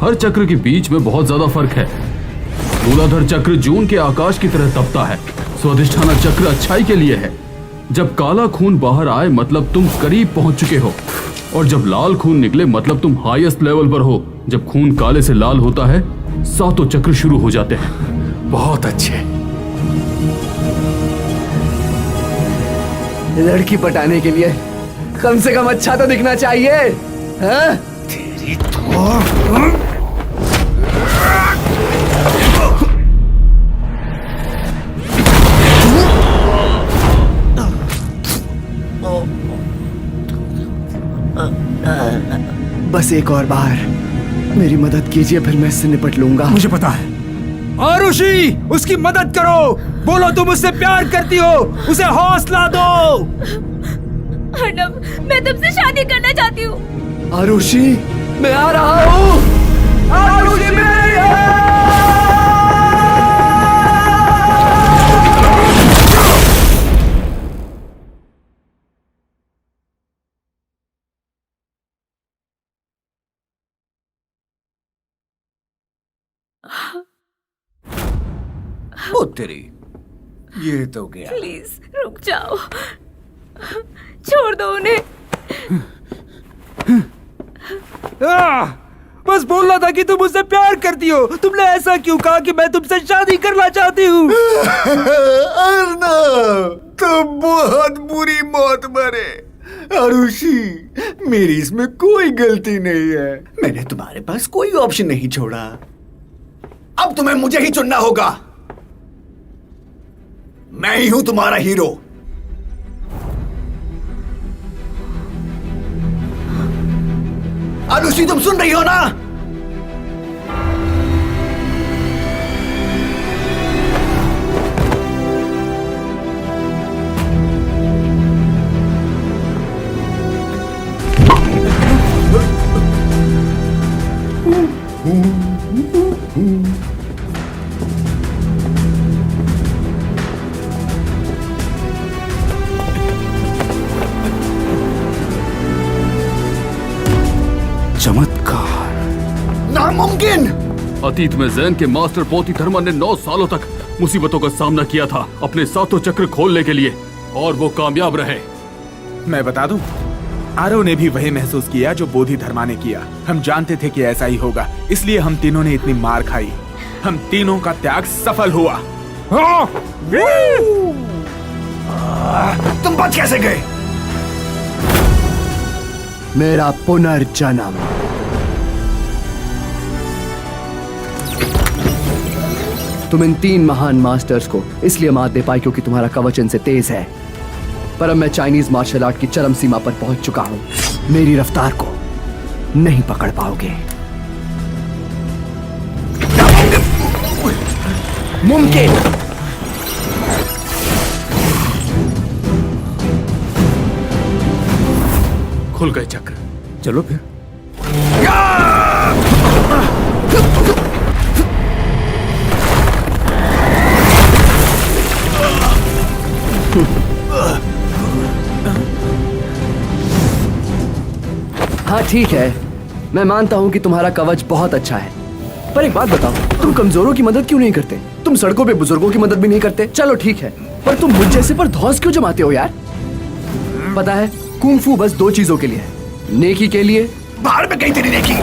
हर चक्र के बीच में बहुत ज्यादा फर्क है। मूलाधार चक्र जून के आकाश की तरह तपता है। स्वाधिष्ठाना चक्र अच्छाई के लिए है। जब काला खून बाहर आए मतलब तुम करीब पहुंच चुके हो, और जब लाल खून निकले मतलब तुम हाईएस्ट लेवल पर हो। जब खून काले से लाल होता है सातों चक्र शुरू हो जाते हैं।
बहुत अच्छे।
लड़की पटाने के लिए कम से कम अच्छा तो दिखना चाहिए। हाँ?
तेरी तो
बस एक और बार मेरी मदद कीजिए, फिर मैं इससे निपट लूंगा।
मुझे पता है। आरुषि, उसकी मदद करो। बोलो तुम उससे प्यार करती हो। उसे हौसला दो।
अर्नब, मैं तुमसे शादी करना चाहती हूँ।
आरुषि, मैं आ रहा हूँ। आरुषि,
ओ तेरी, ये तो गया।
प्लीज रुक जाओ, छोड़ दो उन्हें।
बस बोलना था कि तुम मुझसे प्यार करती हो। तुमने ऐसा क्यों कहा कि मैं तुमसे शादी करना चाहती हूँ?
अर्नब, तुम बहुत बुरी मौत मरे। आरुषि, मेरी इसमें कोई गलती नहीं है। मैंने तुम्हारे पास कोई ऑप्शन नहीं छोड़ा। अब तुम्हें मुझे ही चुनना होगा। मैं ही हूं तुम्हारा हीरो। आरुषि, तुम सुन रही हो ना?
चमत्कार।
नामुमकिन।
अतीत में जैन के मास्टर बोधिधर्मा ने 9 सालों तक मुसीबतों का सामना किया था अपने 7 चक्र खोलने के लिए, और वो कामयाब रहे।
मैं बता दूं, आरव ने भी वही महसूस किया जो बोधिधर्मा ने किया। हम जानते थे कि ऐसा ही होगा, इसलिए हम तीनों ने इतनी मार खाई। हम तीनों का त्याग सफल हुआ।
तुम बच कैसे गए?
मेरा पुनर्जन्म। तुम इन 3 महान मास्टर्स को इसलिए मात दे पाए क्योंकि तुम्हारा कवच इनसे तेज है, पर अब मैं चाइनीज मार्शल आर्ट की चरम सीमा पर पहुंच चुका हूं। मेरी रफ्तार को नहीं पकड़ पाओगे। मुमकिन।
खुल गए चक्र।
चलो फिर।
हाँ ठीक है, मैं मानता हूँ कि तुम्हारा कवच बहुत अच्छा है, पर एक बात बताओ, तुम कमजोरों की मदद क्यों नहीं करते? तुम सड़कों पे बुजुर्गों की मदद भी नहीं करते। चलो ठीक है, पर तुम मुझ जैसे पर धौंस क्यों जमाते हो यार? पता है, कुंग फू बस 2 चीजों के लिए है, नेकी के लिए।
बाहर में कहीं तेरी नेकी।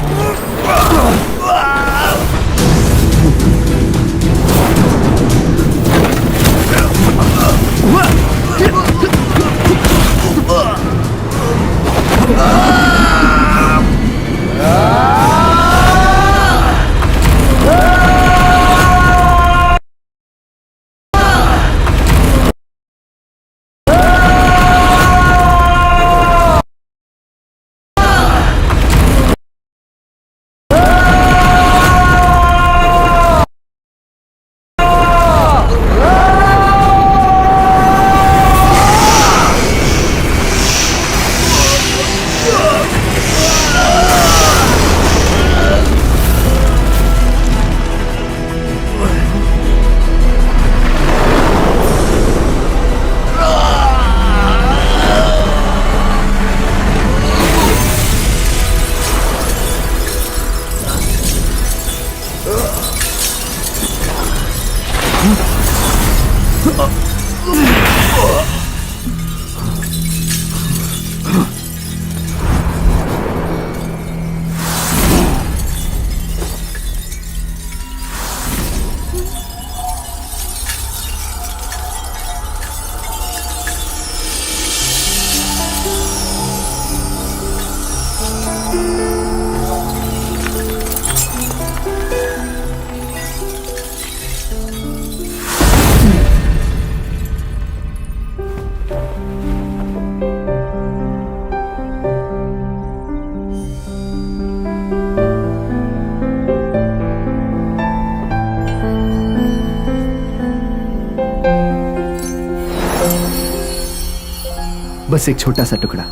बस एक छोटा सा टुकड़ा,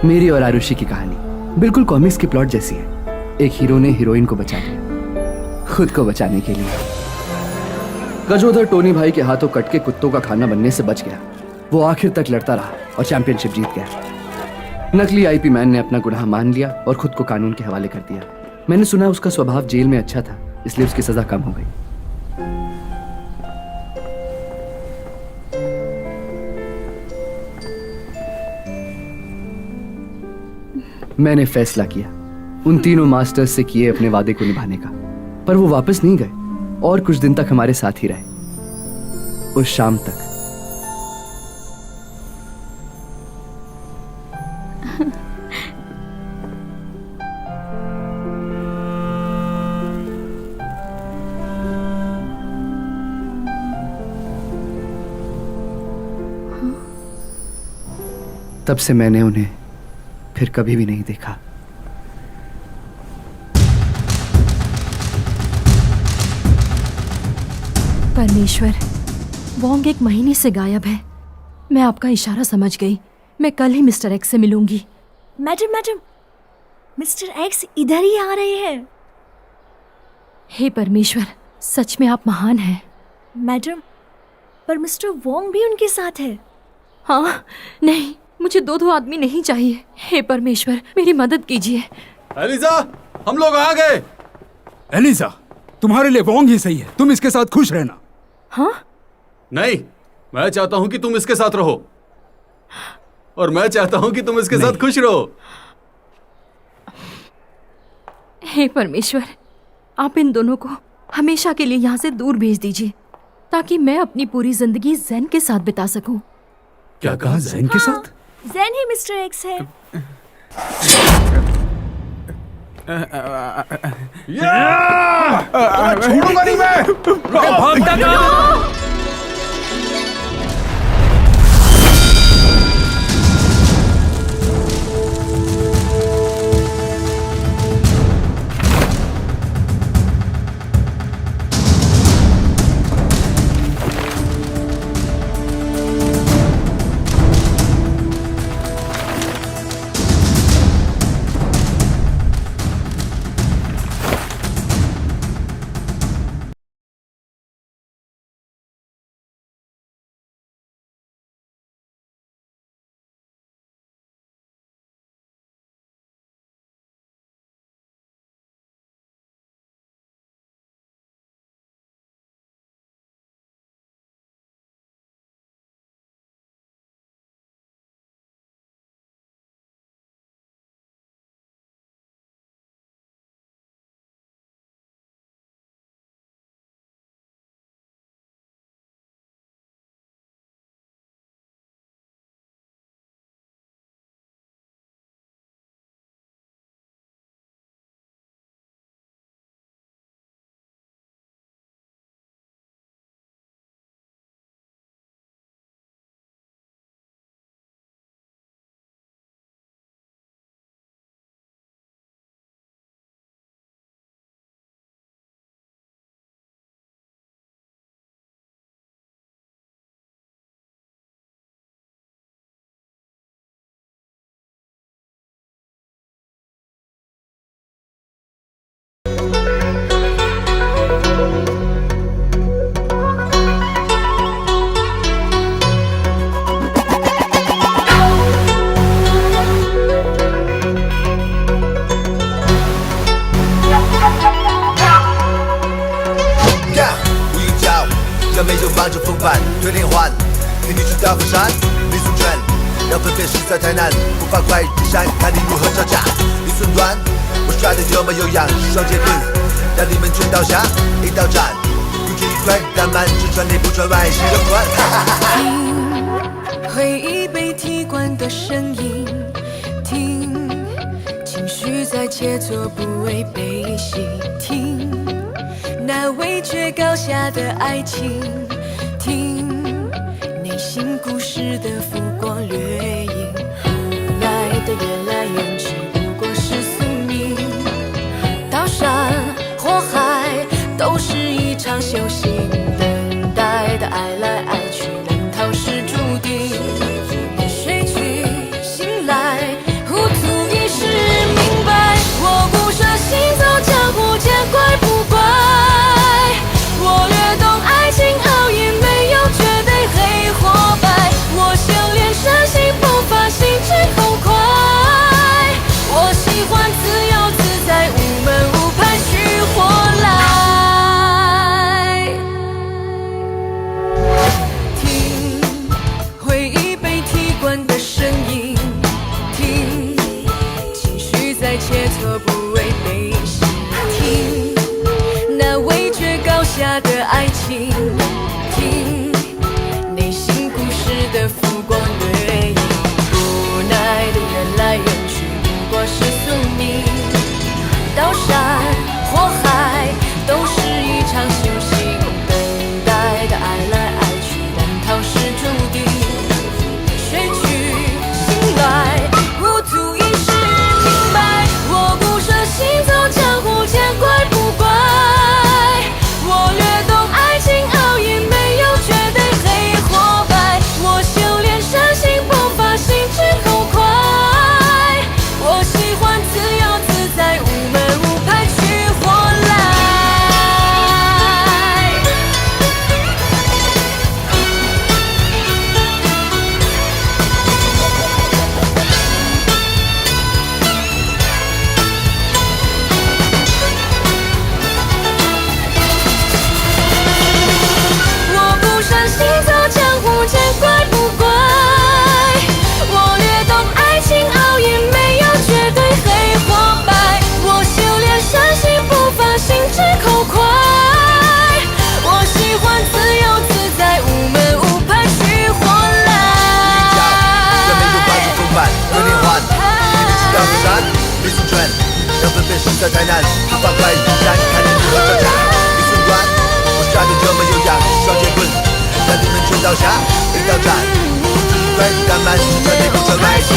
मेरी और आरुषि की कहानी बिल्कुल कॉमिक्स के प्लॉट जैसी है। एक हीरो ने हीरोइन को बचा लिया, खुद को बचाने के लिए। गजोधर टोनी भाई के हाथों कट के कुत्तों का खाना बनने से बच गया। वो आखिर तक लड़ता रहा और चैंपियनशिप जीत गया। नकली आईपी मैन ने अपना गुनाह मान लिया और खुद को कानून के हवाले कर दिया। मैंने सुना उसका स्वभाव जेल में अच्छा था, इसलिए उसकी सजा कम हो गई। मैंने फैसला किया उन तीनों मास्टर्स से किए अपने वादे को निभाने का, पर वो वापस नहीं गए और कुछ दिन तक हमारे साथ ही रहे। उस शाम तक तब से मैंने उन्हें फिर कभी भी नहीं देखा।
परमेश्वर, वोंग 1 महीने से गायब है। मैं आपका इशारा समझ गई। मैं कल ही मिस्टर एक्स से मिलूंगी।
मैडम मैडम, मिस्टर एक्स इधर ही आ रहे हैं।
हे परमेश्वर, सच में आप महान हैं।
मैडम, पर मिस्टर वोंग भी उनके साथ है।
हाँ, नहीं, मुझे दो आदमी नहीं चाहिए। हे परमेश्वर, मेरी मदद कीजिए।
एलिजा, हम लोग आ गए।
एलिजा, तुम्हारे लिए वोंग ही सही है। तुम इसके साथ खुश रहना।
हाँ?
नहीं, मैं चाहता हूं कि तुम इसके साथ रहो, और मैं चाहता हूं कि तुम इसके साथ खुश रहो।
हे परमेश्वर, आप इन दोनों को हमेशा के लिए यहाँ से दूर भेज दीजिए, ताकि मैं अपनी पूरी जिंदगी ज़ेन के साथ बिता सकूं।
क्या कहा? ज़ेन के साथ?
ज़ेन ही मिस्टर एक्स है।
छोड़ूंगा नहीं मैं।
भागता कहाँ?
推连环，陪你去大佛山，李松泉，要分辨实在太难，不发快进山，看你如何招架。李寸断，我耍的有模有样，双截棍，让你们全倒下，一刀斩，不止一块，但满只穿内不穿外，谁都管。
听回忆被踢馆的声音，听情绪在切磋，不为悲喜，听那味觉高下的爱情。听内心故事的浮光掠影，来的缘来缘去不过是宿命，刀山火海都是一场修行，等待的爱来爱去难逃是注定，睡去醒来糊涂已是明白，我不舍行走江湖见怪不怪，我略懂爱情好也没有绝对黑或白，我修炼身心不发心之痛快，我喜欢自由自在无门无派去活来。听回忆被踢馆的声音，听情绪在切磋不为悲喜，听那味觉高下的爱情，听内心故事的浮光掠影，无奈的缘来缘去不过是宿命，刀山火海都是一场修行，等待的爱来爱去难逃是注定，睡去醒来糊涂已是明白，我不舍行走江湖见怪不怪，我略懂爱
有连环，你们知道河山，李松泉，让分辨实在太难，无法怪敌山，看你如何招架。一寸断，我抓的有模有样，双截棍，让你们全倒下，一刀斩。快干满，是这内部传来，是